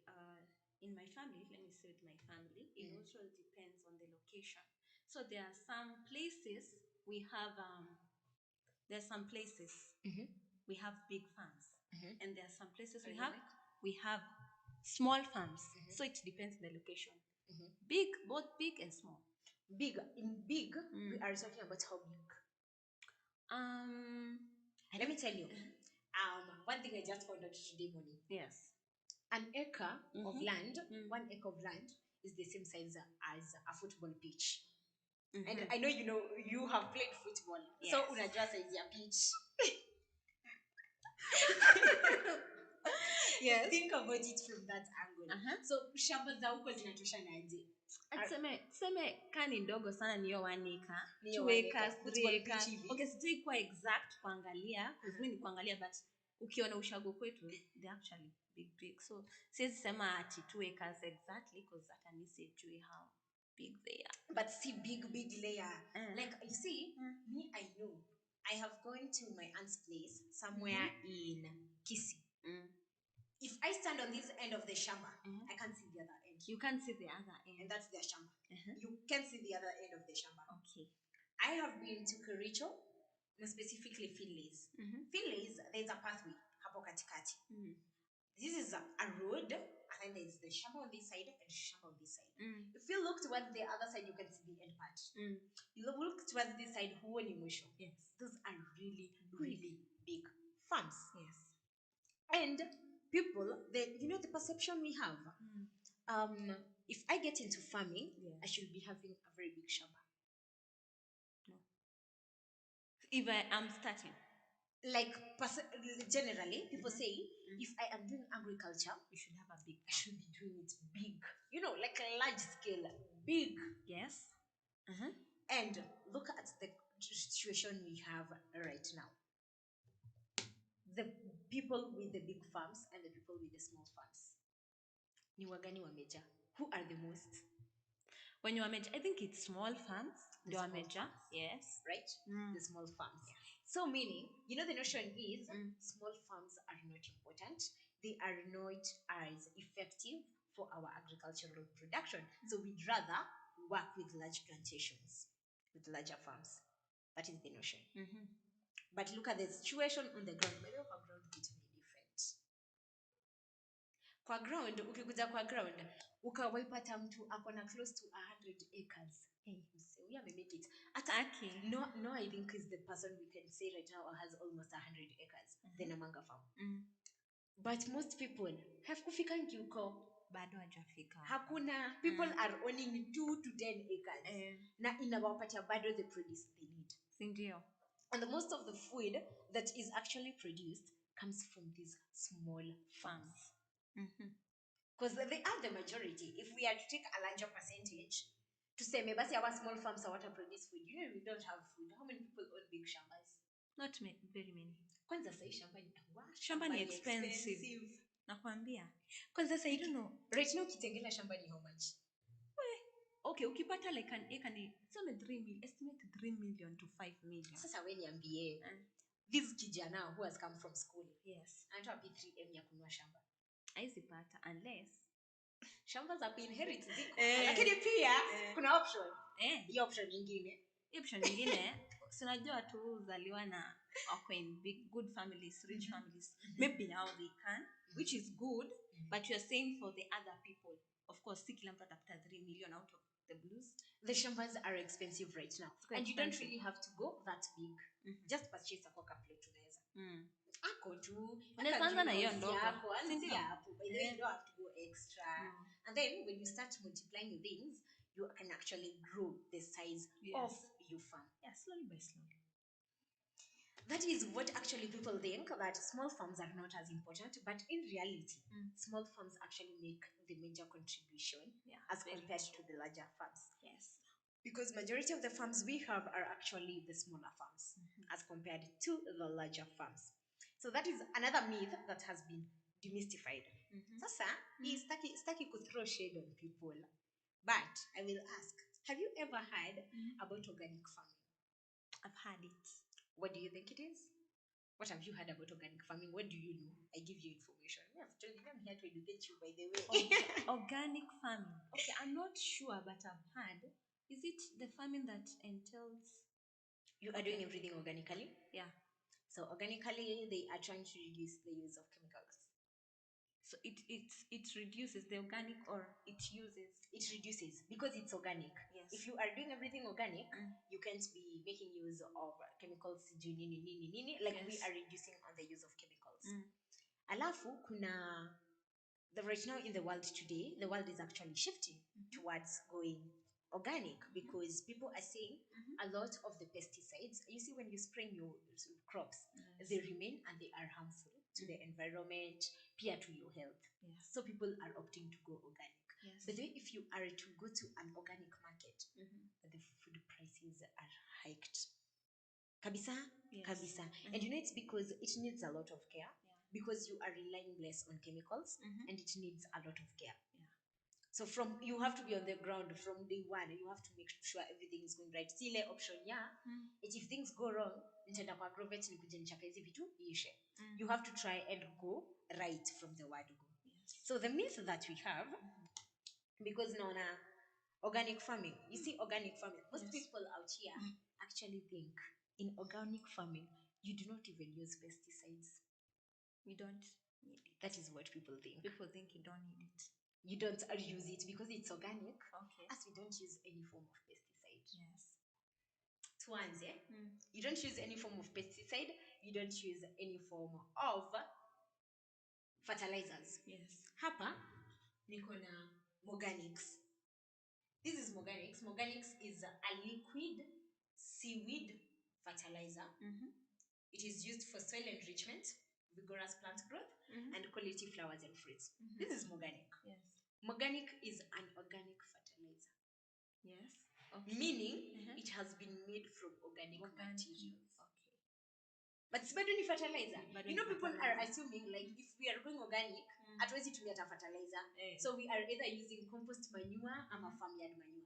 in my family, let me say with my family, it also depends on the location. So there are some places we have we have big farms, and there are some places we have small farms. So it depends on the location. Big, both big and small. Big, we are talking about how big? Let me tell you. One thing I just found out today morning. Yes. An acre of land, 1 acre of land is the same size as a football pitch. And I know you have played football. Yes. So unajua size ya pitch. Yes. Think about it from that angle. So shamba za huko zinatoshanaje? Tuseme kani ndogo sana niyo 1 acre, Niyo 2 1 acres, acre, 3 football acres. pitch hivi. Okay, sijui kwa exact kuangalia, because mimi ni kuangalia, but ukiona ushago kwetu, they actually big. So siwezi sema ati 2 acres exactly, because hata mimi sijui how big they are. But see, big layer. Like, you see, me, I know. I have gone to my aunt's place somewhere in Kisii. If I stand on this end of the shamba, I can't see the other end. You can't see the other end. And that's their shamba. You can't see the other end of the shamba. Okay. I have been to Kericho, specifically Finleys. Finleys, there's a pathway, hapo katikati. This is a road, and then there's the shamba on this side and shamba on this side. If you look towards the other side, you can see the end part. You look towards this side, huoni mwisho. Yes. Those are really, really big farms. Yes. And people, the perception we have, if I get into farming, I should be having a very big shamba. No. If I am starting. Like, generally, people say, if I am doing agriculture, you should have a big farm. I should be doing it big. Like a large scale, big. Yes. And look at the situation we have right now. The people with the big farms and the people with the small farms. Ni wagani wameja? Who are the most? When you are major, I think it's small farms. The small farms. Yes. Right? The small farms. Yeah. So meaning, the notion is small farms are not important. They are not as effective for our agricultural production. So we'd rather work with large plantations, with larger farms. That is the notion. But look at the situation on the ground. By the way, kwa ground it's very different. Kwa ground, ukikuja kwa ground, ukawaipata mtu akona close to 100 acres. Hey, we have make it. Okay. No, I think is the person we can say right now has almost 100 acres. The Namanga farm. But most people have kufikangi huko. Bado hajafika. Hakuna. People are owning 2 to 10 acres. Na inawapatia bado the produce they need. Sindio. And the most of the food that is actually produced comes from these small farms. Because they are the majority. If we are to take a larger percentage, to say maybe our small farms are what produce food, we don't have food. How many people own big shambas? Not very many. Kwanza sai shamba ni expensive. Nakwambia. Kwanza sai, I don't know. Right now kitengela shamba ni how much? Okay, ukipata like an acre ni estimate 3 million to 5 million. Sasa wewe niambie. This kijana who has come from school. Yes. Anatoa P3M ya kununua shamba. Haizipata unless shamba za kuinherit ziko. Lakini pia kuna option. Hiyo option nyingine. Sinajua tu uzaliwa na wako in big good families, rich families. Maybe now they can, which is good, but you're saying for the other people, of course, si kila mtu atapata 3 million out of the blues. The shambas are expensive right now. And you don't really have to go that big. Just purchase a couple tunaweza. Ako tu. Unaanza na hiyo ndogo. By the way, you don't have to go extra. And then when you start multiplying your things, you can actually grow the size of your farm. Yeah, slowly by slowly. That is what actually people think, that small farms are not as important, but in reality, small farms actually make the major contribution as very compared to the larger farms. Yes. Because majority of the farms we have are actually the smaller farms as compared to the larger farms. So that is another myth that has been demystified. Sasa, hii staki kuthrow shade on people, but I will ask, have you ever heard about organic farming? I've had it. What do you think it is? What have you heard about organic farming? What do you know? I give you information. I'm here to educate you, by the way. Organic farming. Okay, I'm not sure, but I've heard. Is it the farming that entails? You are doing everything organically. Yeah. So organically, they are trying to reduce the use of chemicals. So it reduces the organic, or it uses? It reduces because it's organic. Yes. If you are doing everything organic, you can't be making use of chemicals. Like we are reducing on the use of chemicals. Alafu kuna right now in the world today, the world is actually shifting towards going organic because people are saying a lot of the pesticides, you see, when you spray your crops, they remain and they are harmful to the environment, peer to your health. So people are opting to go organic. But then if you are to go to an organic market, the food prices are hiked. Kabisa, kabisa. And you know, it's because it needs a lot of care, because you are relying less on chemicals, and it needs a lot of care. So you have to be on the ground from day one. You have to make sure everything is going right. Sile option if things go wrong, nitaenda kwa agrovet nikuje nichapa hizi vitu iishe. You have to try and go right from the word go. So the myth that we have, because naona organic farming, you see, organic farming, most people out here actually think in organic farming you do not even use pesticides. We don't need it. That is what people think. People think you don't need it. You don't use it because it's organic. Okay. As we don't use any form of pesticide. Yes. Tuanze, you don't use any form of pesticide. You don't use any form of fertilizers. Yes. Hapa niko na Morganics. This is Morganics. Morganics is a liquid seaweed fertilizer. It is used for soil enrichment, vigorous plant growth, and quality flowers and fruits. This is Morganic. Yes. Morganic is an organic fertilizer. Yes. Okay. Meaning it has been made from organic materials. Okay. But it's bado ni fertilizer. Bado You know, ni people fertilizer. are assuming like if we are going organic, hatuwezi tumia hata fertilizer. So we are either using compost manure ama farmyard manure.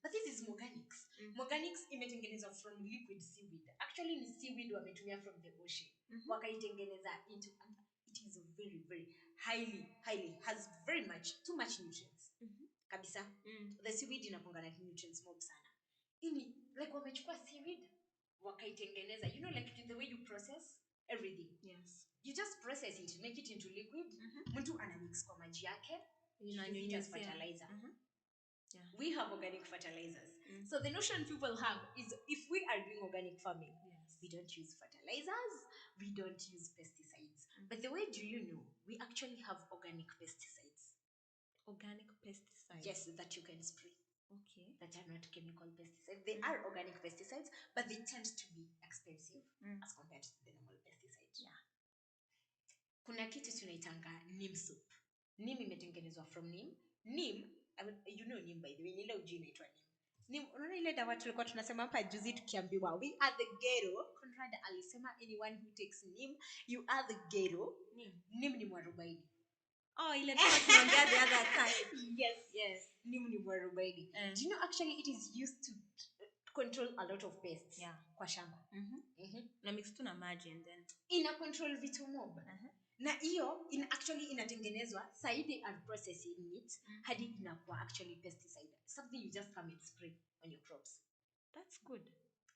But this is Morganics. Morganics imetengenezwa from liquid seaweed. Actually ni seaweed wametumia from the ocean. Wakaitengeneza into, it is very, very highly has very much too much nutrients. Kabisa. The seaweed inakuanga na nutrients mob sana. Ini like wamechukua seaweed wakaitengeneza, you know, like the way you process everything. Yes. You just process it, make it into liquid. Mtu anamix kwa maji yake, use it as fertilizer. Yeah. We have organic fertilizers. So the notion people have is if we are doing organic farming, we don't use fertilizers, we don't use pesticides. But the way do you know, we actually have organic pesticides. Organic pesticides? Yes, that you can spray. Okay. That are not chemical pesticides. They are organic pesticides, but they tend to be expensive as compared to the normal pesticides. Yeah. Kuna kitu tunaitanga neem soup. Neem imetengenezwa from neem. Neem, you know neem by the way, nile ujui inaitwa neem. Neem, unaona ile dawa tulikuwa tunasema hapa juzi tukiambiwa we are the ghetto. Conrad alisema anyone who takes neem, you are the ghetto. Neem ni mwarobaini. Oh, ile tunaongea the other time. Yes. Neem ni mwarobaini. Do you know actually it is used to control a lot of pests kwa shamba. Na mix tu na maji and then ina control vitu mob. Na hiyo actually inatengenezwa saidi are processing it hadi inakuwa actually pesticide, something you just come and spray on your crops. That's good.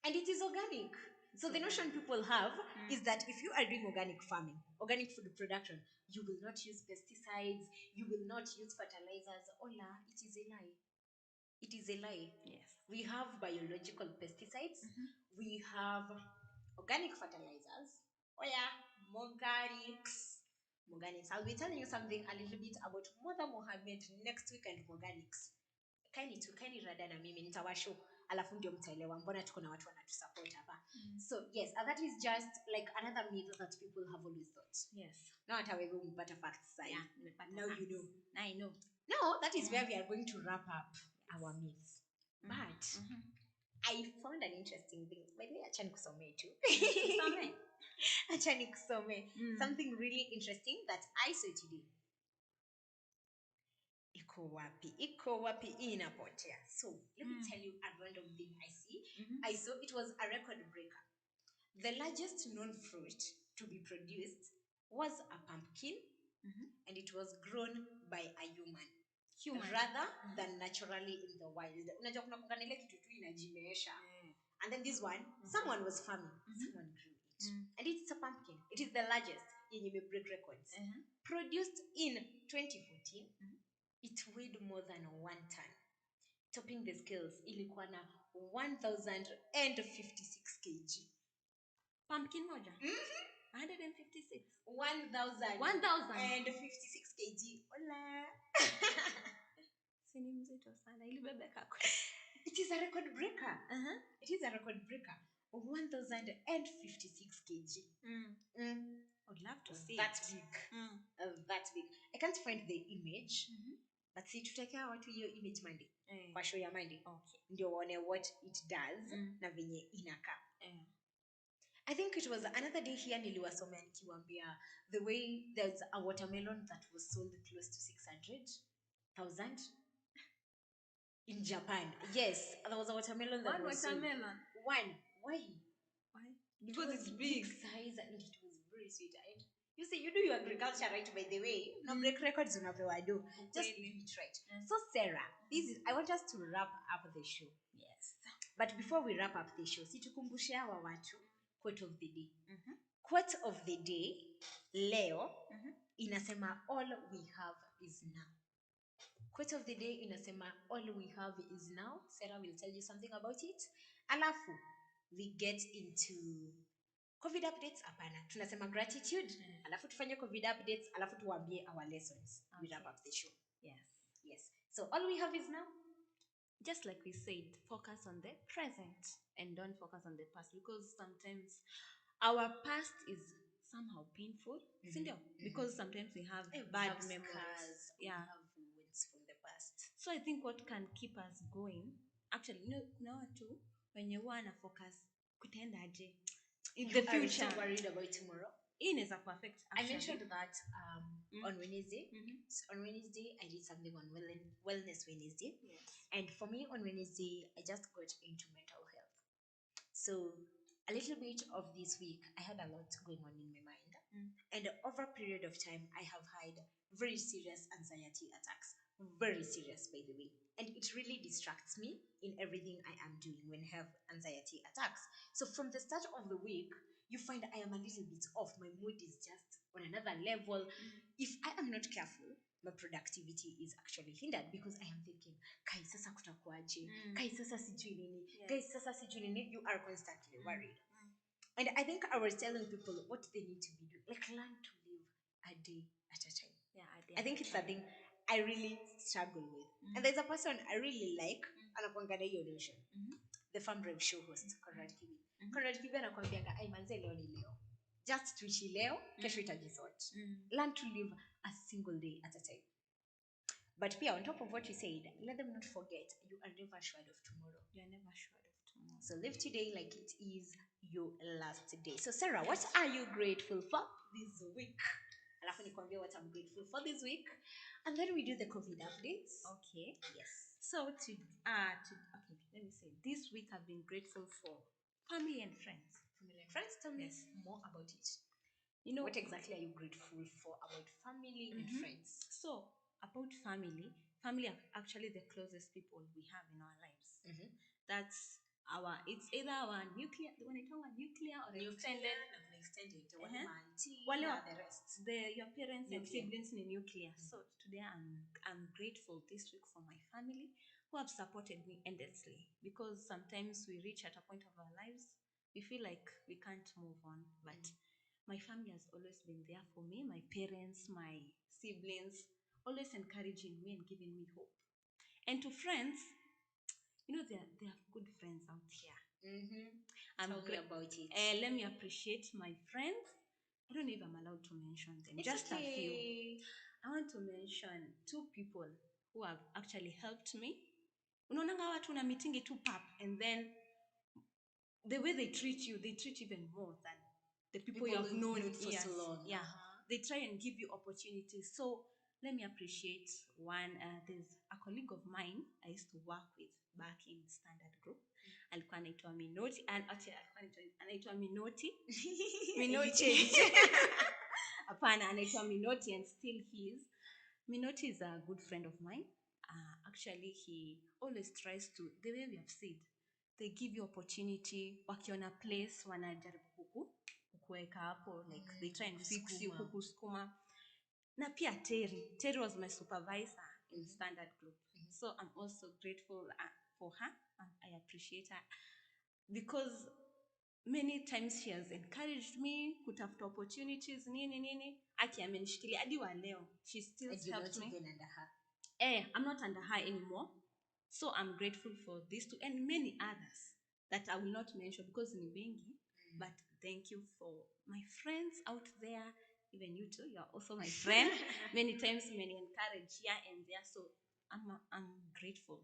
And it is organic. So the notion people have is that if you are doing organic farming, organic food production, you will not use pesticides, you will not use fertilizers. Ola, it is a lie. It is a lie. Yes. We have biological pesticides. We have organic fertilizers. Oh yeah, Morganics. I'll be telling you something a little bit about Mother Mohammed next week and Morganics. kaini rada na mimi nitawashow alafu ndio mtaelewa mbona tuko na watu wanatusupport hapa. So yes, that is just like another myth that people have always thought. Yes. Now hata wewe umepata facts sasa. Yeah, Now you know. I know. Now that is where we are going to wrap up our myths. But I found an interesting thing. By the way, acha nikusomee tu. Acha nikusomee. Something really interesting that I saw today. Iko wapi inapotea. So let me tell you a random thing I see. I saw it was a record breaker. The largest known fruit to be produced was a pumpkin, and it was grown by a human rather than naturally in the wild. Unajua kuna kungana ile kitu tu inajimeesha. And then this one, someone was farming, someone grew it. And it's a pumpkin. It is the largest yenye me break records. Produced in 2014, it weighed more than 1 ton. Topping the scales, ilikuwa na 1056 kg. Pumpkin moja? 156. 1056 kg. Hola. Sini mzito sana. Ilibebeka. It is a record breaker. It is a record breaker. 1056 kg. I would love to see that it. big. That big. I can't find the image. But see, tutakea watu hiyo image Monday. Kwa show ya Monday. Okay. Ndio waone what it does na venye inakaa. I think it was another day here niliwasomea nikiwaambia the way there's a watermelon that was sold close to 600,000 in Japan. Yes, there was a watermelon that was watermelon. Sold. One. Why? Because it's big size and it was very sweet. And you see, you do your agriculture right, by the way. No break records unapewa do. Just do it right. So Sarah, I want us to wrap up the show. Yes. But before we wrap up the show, situkumbushe hawa watu quote of the day. Quote of the day leo inasema all we have is now. Quote of the day inasema all we have is now. Sarah will tell you something about it. Alafu we get into COVID updates. Apana, tunasema gratitude. Alafu tufanye COVID updates. Alafu tuambie our lessons. We wrap up the show. Yes. So all we have is now. Just like we said, focus on the present and don't focus on the past, because sometimes our past is somehow painful, because sometimes we have bad memories. We have wounds from the past. So I think what can keep us going, actually, kuna watu wenye wana focus kutendaje in the future. Are you so worried about tomorrow? Inaweza perfect. I mentioned that on Wednesday. So on Wednesday, I did something on Wellness Wednesday. Yes. And for me, on Wednesday, I just got into mental health. So a little bit of this week, I had a lot going on in my mind. And over a period of time, I have had very serious anxiety attacks. Very serious, by the way. And it really distracts me in everything I am doing when I have anxiety attacks. So from the start of the week, you find I am a little bit off. My mood is just on another level. If I am not careful, my productivity is actually hindered because I am thinking, kai sasa kutakuaje? Kai sasa sijui nini? Kai sasa sijui nini? You are constantly worried. And I think I was telling people what they need to be doing. Like learn to live a day at a time. I think it's something I really struggle with. And there's a person I really like, anakuanga na hiyo notion. The Farm Drive show host, Conrad Kibi. Conrad Kibi anakuambianga, ai manze leo ni leo. Just tuishi leo, kesho itajisort. Learn to live a single day at a time. But pia on top of what you said, let them not forget, you are never sure of tomorrow. You are never sure of tomorrow. So live today like it is your last day. So Sarah, what are you grateful for this week? Alafu nikwambia what I'm grateful for this week. And then we do the COVID updates. Okay. Yes. So okay, let me say, this week I've been grateful for family and friends. Family and friends, tell me more about it. You know, what exactly are you grateful for about family and friends? So about family are actually the closest people we have in our lives. That's it's either our nuclear, when I talk about nuclear or extended, the rest. Your parents and siblings in nuclear. So today I'm grateful this week for my family who have supported me endlessly, because sometimes we reach at a point of our lives we feel like we can't move on, but my family has always been there for me. My parents, my siblings, always encouraging me and giving me hope. And to friends, there are good friends out here. Tell me about it. Let me appreciate my friends. I don't know if I'm allowed to mention them. It's Just a okay. few. I want to mention 2 people who have actually helped me. Unaonanga watu na meeting tu pap, and then the way they treat you even more than the people you have you've known for yes, so long. Yeah, they try and give you opportunities. So let me appreciate one. There's a colleague of mine I used to work with back in standard group. Alikuwa anaitwa Minoti, and anaitwa Minoti. Minoti. Hapana, anaitwa Minoti, and still he is. Minoti is a good friend of mine. Actually, he always tries to, the way we have said, they give you opportunity, wakiona place, wanajaribu kukuweka hapo, like they try and fix you, kukusukuma. Na pia Terry was my supervisor in standard group. So I'm also grateful for her, and I appreciate her because many times she has encouraged me kutafuta opportunities nini aki amenishikilia hadi wa leo. She still helps me. Even under her. I'm not under her anymore. So I'm grateful for this too, and many others that I will not mention because ni wengi. But thank you for my friends out there. Even you too, you are also my friend. Many times many encourage here and there. So I'm grateful,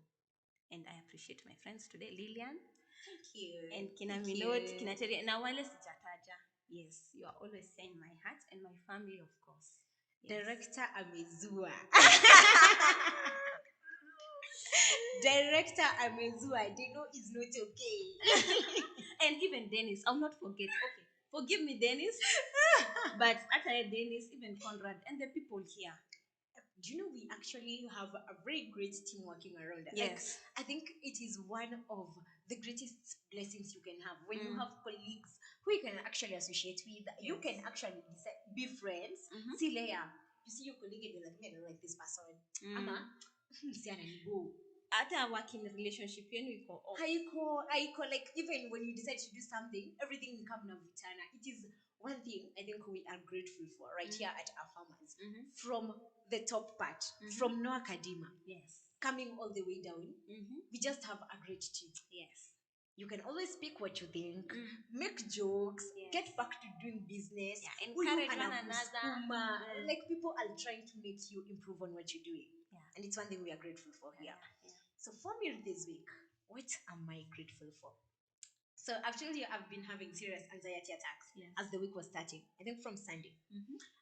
and I appreciate my friends today. Lillian. Thank you. And kina Minot, kina Terry, na wale sijataja. Yes, you are always in my heart, and my family, of course. Yes. Director Amezua. Director Amezua, they know it's not okay. And even Dennis, I'll not forget. Okay, forgive me, Dennis. But after Dennis, even Conrad, and the people here. Do you know we actually have a very great team working around us? Yes. Like, I think it is one of the greatest blessings you can have when you have colleagues who you can actually associate with. Yes. You can actually be friends. See later, you see your colleague and you're like, I don't like this person. Ama, Ata working relationship yenu iko off. Haiko, like even when you decide to do something, everything will come na vitana. It is one thing I think we are grateful for right here at our farmers. From the top part, from no academia, yes, coming all the way down, we just have a great team. Yes. You can always speak what you think, make jokes, get back to doing business, encourage one another. Like people are trying to make you improve on what you're doing. And it's one thing we are grateful for here. So for me this week, what am I grateful for? So I've told you I've been having serious anxiety attacks as the week was starting. I think from Sunday.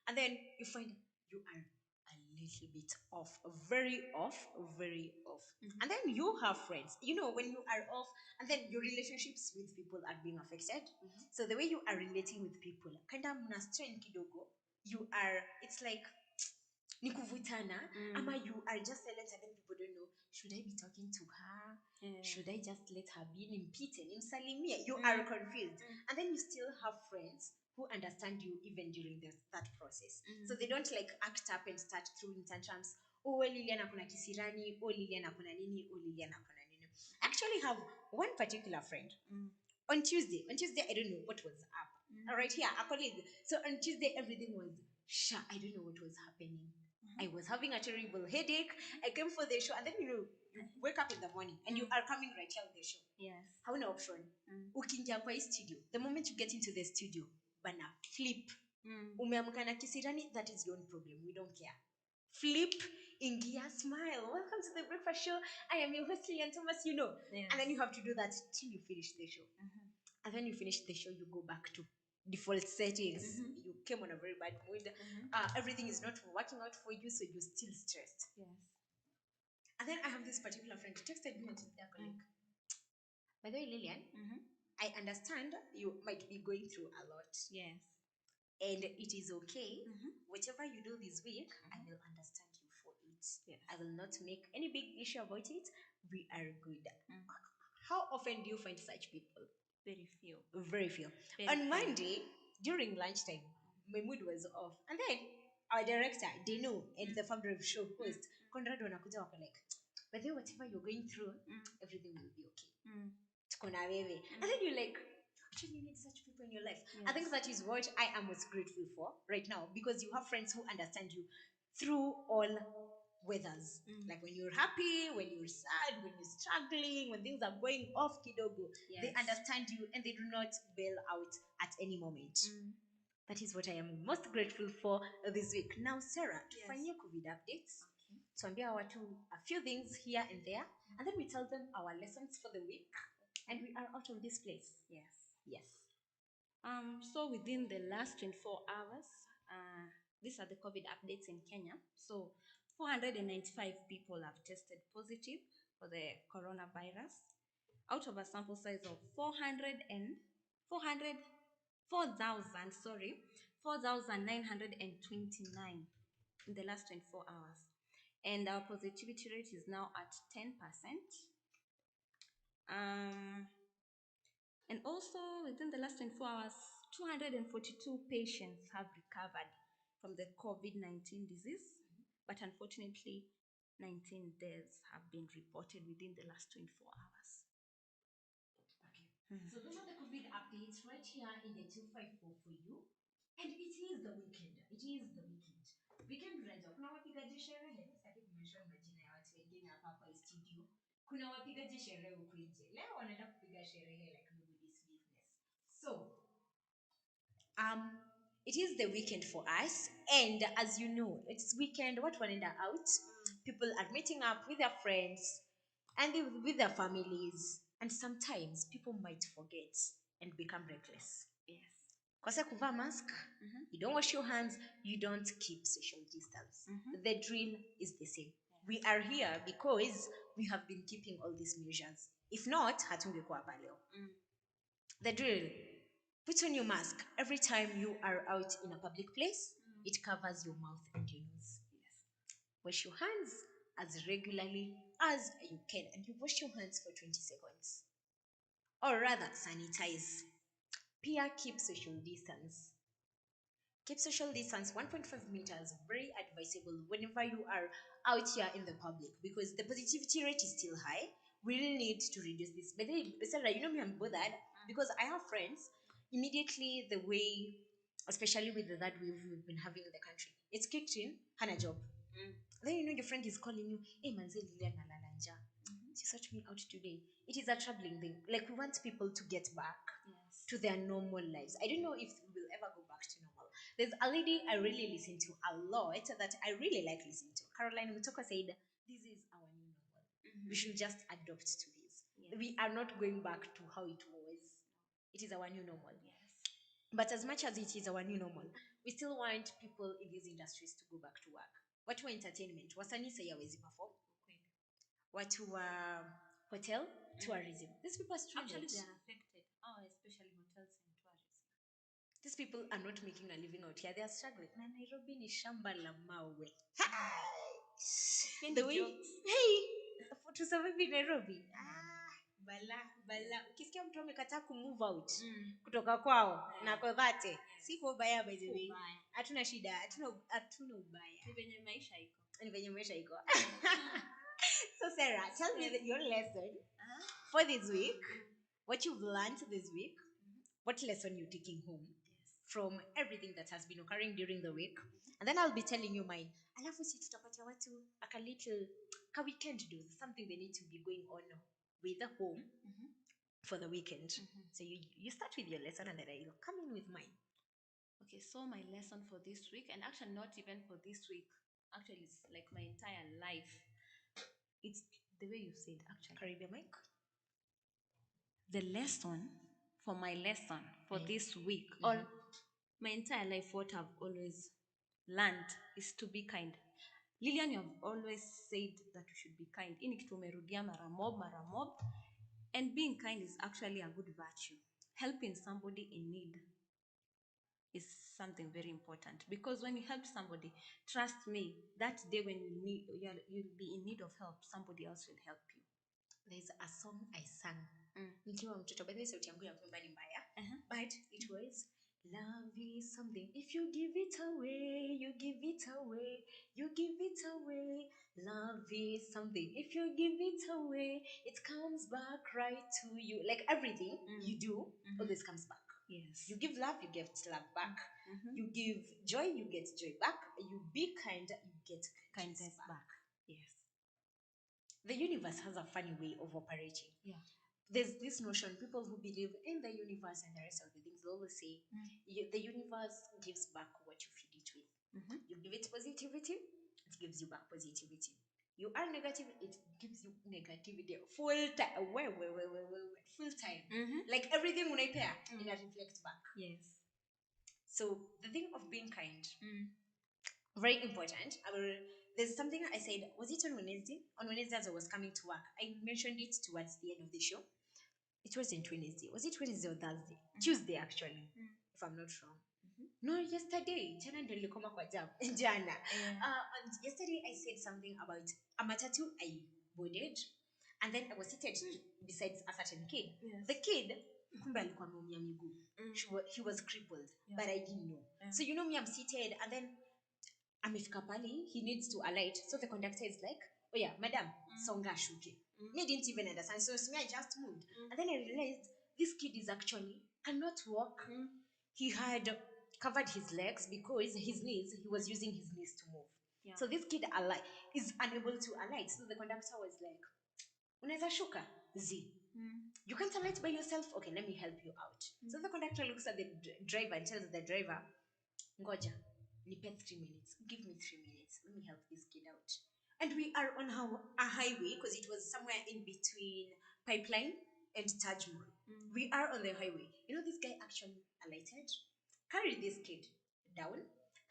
And then you find you are a little bit off, very off, very off. And then you have friends. You know, when you are off, and then your relationships with people are being affected. So the way you are relating with people, kanda mna strain kidogo, it's like nikuvutana, ama you are just silent and then people don't know, should I be talking to her? Should I just let her be nimpite, nimsalimie? You are confused. And then you still have friends who understand you even during that process. So they don't like act up and start throwing tantrums. Oh, Liliana kuna kisirani, oh Liliana kuna nini, oh Liliana kuna nini. I actually have one particular friend. On Tuesday, I don't know what was up. All right, here, a colleague. So on Tuesday, everything was I don't know what was happening. I was having a terrible headache. I came for the show, and then you wake up in the morning and you are coming right here on the show. Yes. How no option? Ukiingia kwa studio. The moment you get into the studio, bana flip. Umeamka na kisirani, that is your own problem. We don't care. Flip, ingia, smile. Welcome to the breakfast show. I am your host Lillian Thomas. You know, and then you have to do that till you finish the show. And then you finish the show, you go back to default settings. You came on a very bad mood. Everything is not working out for you, so you're still stressed. Yes. And then I have this particular friend who texted me and said, by the way, Lillian, I understand you might be going through a lot. Yes. And it is okay. Whatever you do this week, I will understand you for it. Yes. I will not make any big issue about it. We are good. How often do you find such people? Very few. Very few. On Monday, during lunchtime, my mood was off. And then our director, Deno, and the founder of show host, Conrad wanakuja wako like, but then whatever you're going through, everything will be okay. And then you're like, actually you need such people in your life. Yes. I think that is what I am most grateful for right now, because you have friends who understand you through all weathers. Like when you're happy, when you're sad, when you're struggling, when things are going off kidogo, they Yes. understand you and they do not bail out at any moment. That is what I am most grateful for this week. Now, Sarah, tufanyie COVID updates. Tuambia watu a few things here and there, and then we tell them our lessons for the week, and we are out of this place. Yes. Yes. So within the last 24 hours, these are the COVID updates in Kenya. So 495 people have tested positive for the coronavirus out of a sample size of 4,929 in the last 24 hours. And our positivity rate is now at 10%. And also, within the last 24 hours, 242 patients have recovered from the COVID-19 disease, but unfortunately, 19 deaths have been reported within the last 24 hours. Okay. So those are the COVID updates right here in the 254 for you. And it is the weekend. It is the weekend. Weekend ranja. Kuna wapigaji sherehe. Sitaki kumention majina ya watu wengine hapa studio. Kuna wapigaji sherehe huku nje. Leo wanaenda kupiga sherehe like nobody's business. So, it is the weekend for us, and as you know, it's weekend. What wanaenda out? People are meeting up with their friends and with their families, and sometimes people might forget and become reckless. Yes. Kose kuvaa mask, you don't wash your hands, you don't keep social distance. The drill is the same. We are here because we have been keeping all these measures. If not, hatungekuwa hapa leo. The drill: put on your mask every time you are out in a public place. It covers your mouth and your nose. Yes. Wash your hands as regularly as you can, and you wash your hands for 20 seconds. Or rather, sanitize. Pia, keep social distance. Keep social distance 1.5 meters, very advisable whenever you are out here in the public, because the positivity rate is still high. We really need to reduce this. But then, Sarah, you know me, I'm bothered because I have friends immediately the way, especially with that we've been having in the country, it's kicked in, hana job. Then you know your friend is calling you, hey manze Lilian nalala njaa. She sought me out today. It is a troubling thing. Like, we want people to get back to their normal lives. I don't know if we'll ever go back to normal. There's a lady I really listen to a lot that I really like listening to. Caroline Mutoka said, this is our new normal. We should just adopt to this. We are not going back to how it was. It is our new normal. Yes. But as much as it is our new normal, we still want people in these industries to go back to work. Watu wa entertainment, wasanii sai hawezi perform. Watu wa hotel, tourism. These people are struggling. Actually, they are affected. Oh, especially hotels and tourism. These people are not making a living out here. They are struggling. Na Nairobi ni shamba la mawe. The way, to survive in Nairobi. Bala. Ukisikia mtu amekataa kumove out kutoka kwao na kwa dhate, si kwa ubaya by the way. Hatuna shida, hatuna ubaya. Ni venye maisha iko. Ni venye maisha iko. So Sarah, tell me your lesson for this week. What you've learned this week. What lesson you're taking home from everything that has been occurring during the week. And then I'll be telling you mine. Alafu si tutapatia watu a little weekend do, something they need to be going on with the home for the weekend. So you start with your lesson and then I'll come in with mine. Okay, so my lesson for this week, and actually not even for this week, actually it's like my entire life. It's the way you said, actually. Caribbean mic. The lesson for this week, or my entire life, what I've always learned is to be kind. Lilian, you have always said that we should be kind. Ini kitu umerudia mara mob. And being kind is actually a good virtue. Helping somebody in need is something very important, because when you help somebody, trust me, that day when you'll be in need of help, somebody else will help you. There's a song I sang nikiwa mtoto, by the way sauti yangu ya kuimba ni mbaya, but it was, love is something, if you give it away, you give it away, you give it away. Love is something, if you give it away, it comes back right to you. Like everything you do always comes back. Yes. You give love, you get love back. You give joy, you get joy back. You be kind, you get kindness back. Yes. The universe has a funny way of operating. Yeah. There's this notion, people who believe in the universe and the rest of the things, they always say the universe gives back what you feed it with. You give it positivity, it gives you back positivity. You are negative, it gives you negativity full time. Full time. Like everything when I pair, it reflects back. Yes. So the thing of being kind, very important. There's something I said, was it on Wednesday? On Wednesday as I was coming to work, I mentioned it towards the end of the show. It wasn't Wednesday. Was it Wednesday or Thursday? Tuesday, actually, if I'm not wrong. No, yesterday. Jana ndo nilikoma kwa jam. Jana. And yesterday I said something about a matatu I boarded, and then I was seated beside a certain kid. Yes. The kid, kumbe alikuwa ameumia miguu. He was crippled, but I didn't know. So you know me, I'm seated, and then amefika pali, he needs to alight. So the conductor is like, oh yeah, madam, songa shuke. Me didn't even understand. So me, I just moved. And then I realized this kid is actually cannot walk. He had covered his legs because his knees, he was using his knees to move. Yeah. So this kid is unable to alight. So the conductor was like, unaweza shuka? Z. You can't alight by yourself? Okay, let me help you out. So the conductor looks at the driver and tells the driver, ngoja, nipe 3 minutes. Give me 3 minutes. Let me help this kid out. And we are on a highway because it was somewhere in between Pipeline and Taj Mahal. We are on the highway. You know, this guy actually alighted, carried this kid down,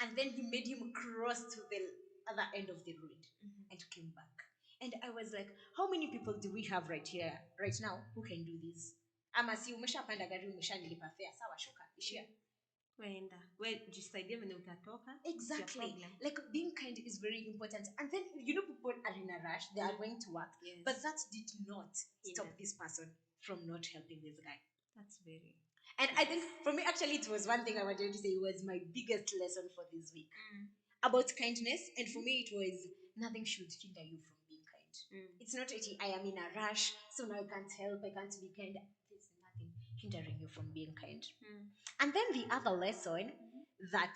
and then he made him cross to the other end of the road and came back. And I was like, how many people do we have right here, right now, who can do this? Ama si umeshapanda gari umeshanilipa fare, sawa shuka, ishia. Wenda. Well, jisaidie venye utatoka. Exactly. Like being kind is very important. And then, you know, people are in a rush, they are going to work. Yes. But that did not stop this person from not helping this guy. That's very... And I think for me, actually, it was one thing I wanted to say was my biggest lesson for this week about kindness. And for me, it was nothing should hinder you from being kind. It's not that I am in a rush, so now I can't help, I can't be kind. There's nothing hindering you from being kind. And then the other lesson that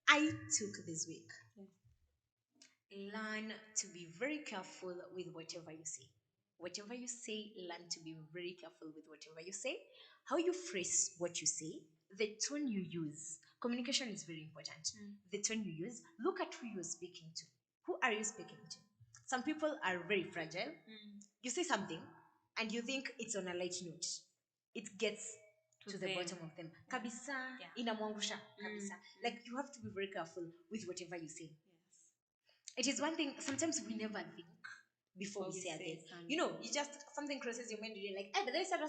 I took this week, learn to be very careful with whatever you say. Whatever you say, learn to be very careful with whatever you say. How you phrase what you say, the tone you use. Communication is very important. The tone you use, look at who you're speaking to. Who are you speaking to? Some people are very fragile. You say something and you think it's on a light note. It gets to the bottom of them. Kabisa, inamwangusha, kabisa. Like you have to be very careful with whatever you say. It is one thing, sometimes we never think before we say a thing. You know, you just, something crosses your mind, you're like, but there is a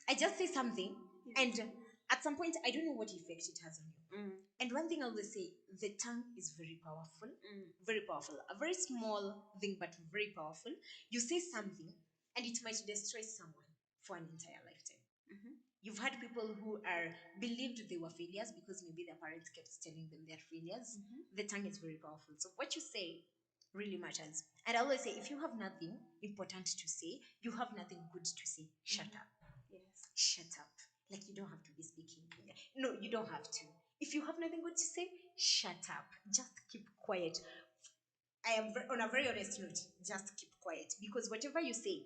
I just say something, and at some point, I don't know what effect it has on you. And one thing I will say, the tongue is very powerful. Very powerful. A very small thing, but very powerful. You say something, and it might destroy someone for an entire lifetime. You've had people who are believed they were failures because maybe their parents kept telling them they're failures. The tongue is very powerful. So what you say really matters. And I always say, if you have nothing important to say, you have nothing good to say, shut up. Yes. Shut up. Like you don't have to be speaking. No, you don't have to. If you have nothing good to say, shut up. Just keep quiet. I am on a very honest note, just keep quiet. Because whatever you say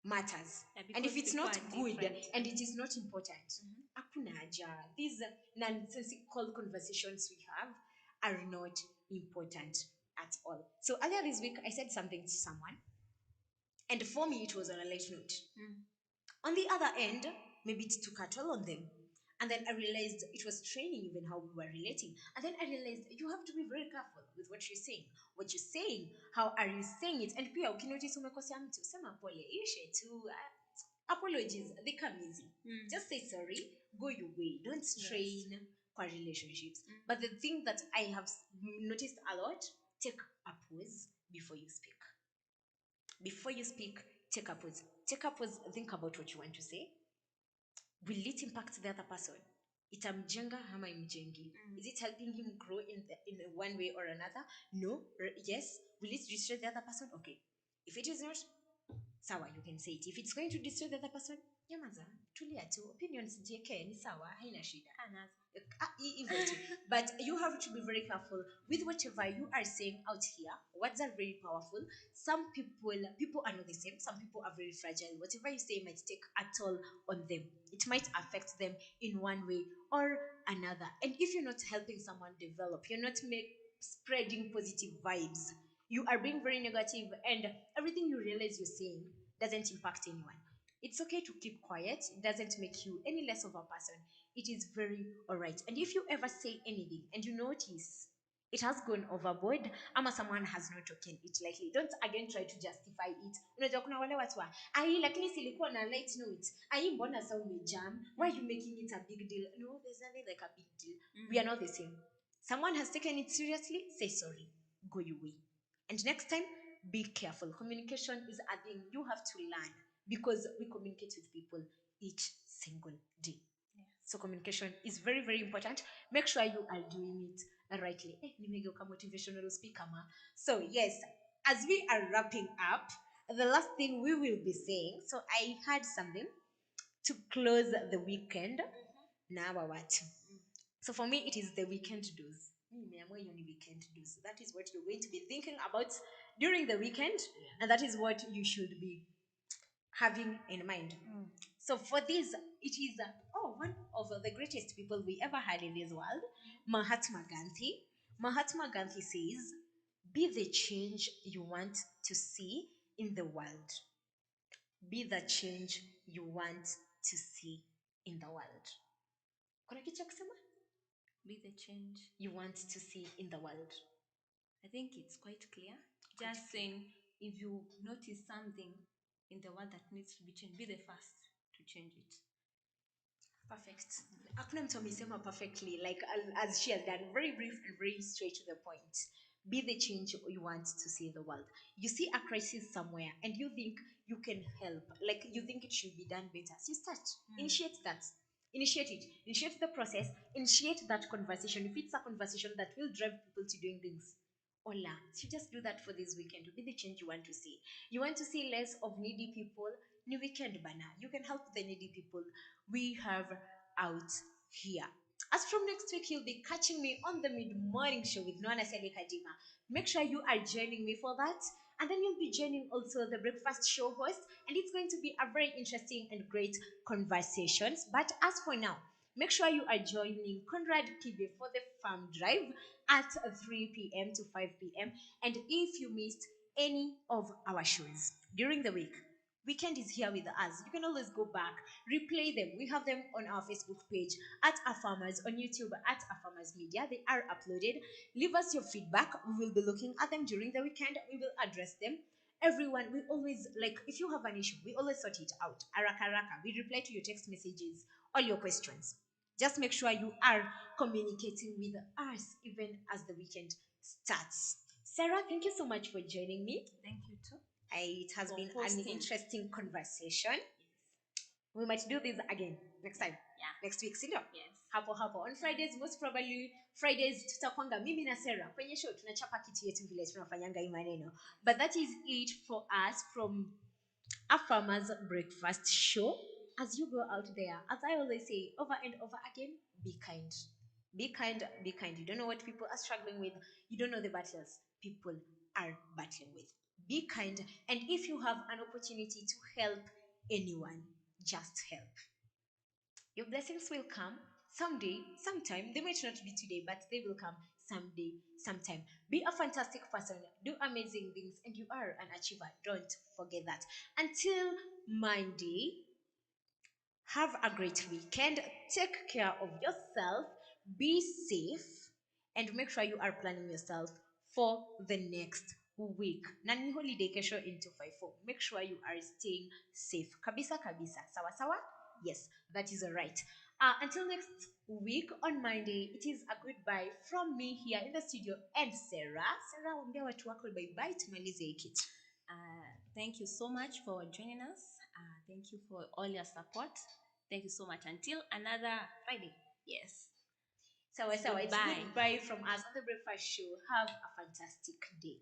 matters. And if it's not good and it is not important, hakuna haja. These nonsensical conversations we have are not important at all. So earlier this week, I said something to someone, and for me, it was on a light note. On the other end, maybe it took a toll on them. And then I realized it was training even how we were relating. And then I realized you have to be very careful with what you're saying. What you're saying, how are you saying it? And pia ukinotice umekosea mtu, sema pole, ishe tu. Apologies, they come easy. Just say sorry, go your way. Don't strain for relationships. But the thing that I have noticed a lot, take a pause before you speak. Before you speak, take a pause. Take a pause, think about what you want to say. Will it impact the other person? Itamjenga ama imjengi? Is it helping him grow in one way or another? No. Yes. Will it destroy the other person? Okay. If it is not, sawa, you can say it. If it's going to destroy the other person, nyamaza, tulia tu, opinions JK ni sawa, haina shida. Hivyo tu. But you have to be very careful with whatever you are saying out here. Words are very powerful. Some people are not the same. Some people are very fragile. Whatever you say might take a toll on them. It might affect them in one way or another. And if you're not helping someone develop, you're not spreading positive vibes, you are being very negative, and everything you realize you're saying doesn't impact anyone. It's okay to keep quiet. It doesn't make you any less of a person. It is very alright. And if you ever say anything and you notice it has gone overboard, ama someone has not taken it lightly, don't again try to justify it. Unajua kuna wale watu wa ai, lakini silikuwa na light note, ai mbona sa umejam, why are you making it a big deal? No, there's nothing like a big deal. We are not the same. Someone has taken it seriously, say sorry, go your way. And next time, be careful. Communication is a thing you have to learn, because we communicate with people each single day. So communication is very, very important. Make sure you are doing it rightly. Nimegeuka motivational speaker ma. So yes, as we are wrapping up, the last thing we will be saying. So I had something to close the weekend. Now what? So for me, it is the weekend do's. Weekend do's. That is what you're going to be thinking about during the weekend, and that is what you should be having in mind. So for this, it is one of the greatest people we ever had in this world, Mahatma Gandhi. Mahatma Gandhi says, "Be the change you want to see in the world. Be the change you want to see in the world." Kuna kitu cha kusema? Be the change You want to see in the world. I think it's quite clear. Just saying, if you notice something in the world that needs to be changed, be the first to change it. Perfect. Hakuna mtu amesema perfectly, like as she has done, very brief and very straight to the point. Be the change you want to see in the world. You see a crisis somewhere and you think you can help, like you think it should be done better. So you start, initiate that. Initiate it. Initiate the process. Initiate that conversation. If it's a conversation that will drive people to doing things, hola, so you just do that for this weekend. Be the change you want to see. You want to see less of needy people? New weekend banner. You can help the needy people we have out here. As from next week, you'll be catching me on the mid-morning show with Noana Seli Kadima. Make sure you are joining me for that. And then you'll be joining also the breakfast show host. And it's going to be a very interesting and great conversations. But as for now, make sure you are joining Conrad Kibe for the farm drive at 3 p.m. to 5 p.m. And if you missed any of our shows during the week, weekend is here with us. You can always go back, replay them. We have them on our Facebook page at Our Farmers, on YouTube at Our Farmers Media. They are uploaded. Leave us your feedback. We will be looking at them during the weekend. We will address them. Everyone, we always, like, if you have an issue, we always sort it out. Araka raka. We reply to your text messages, all your questions. Just make sure you are communicating with us even as the weekend starts. Sarah, thank you so much for joining me. Thank you too. It has For been an hosting. interesting conversation. We might do this again next time. Yeah. Next week, sindio? Yes. Hapo on Fridays, most probably Fridays tutakwanga mimi na Sarah kwenye show tunachapa kitu yetu vile tunafanyanga hii maneno. But that is it for us from a farmer's breakfast show. As you go out there, as I always say over and over again, be kind. Be kind, be kind. You don't know what people are struggling with. You don't know the battles people are battling with. Be kind, and if you have an opportunity to help anyone, just help. Your blessings will come someday, sometime. They might not be today, but they will come someday, sometime. Be a fantastic person. Do amazing things, and you are an achiever. Don't forget that. Until Monday, have a great weekend. Take care of yourself. Be safe, and make sure you are planning yourself for the next week. Nani holiday kesho into 5-4. Make sure you are staying safe. Kabisa kabisa. Sawa sawa? Yes, that is alright. Until next week on Monday, it is a goodbye from me here in the studio and Sarah. Sarah, wambia watu wako bye bye tumalize hii kitu. Thank you so much for joining us. Thank you for all your support. Thank you so much. Until another Friday. Yes. Sawa sawa. It's Goodbye. goodbye from us on the breakfast show. Have a fantastic day.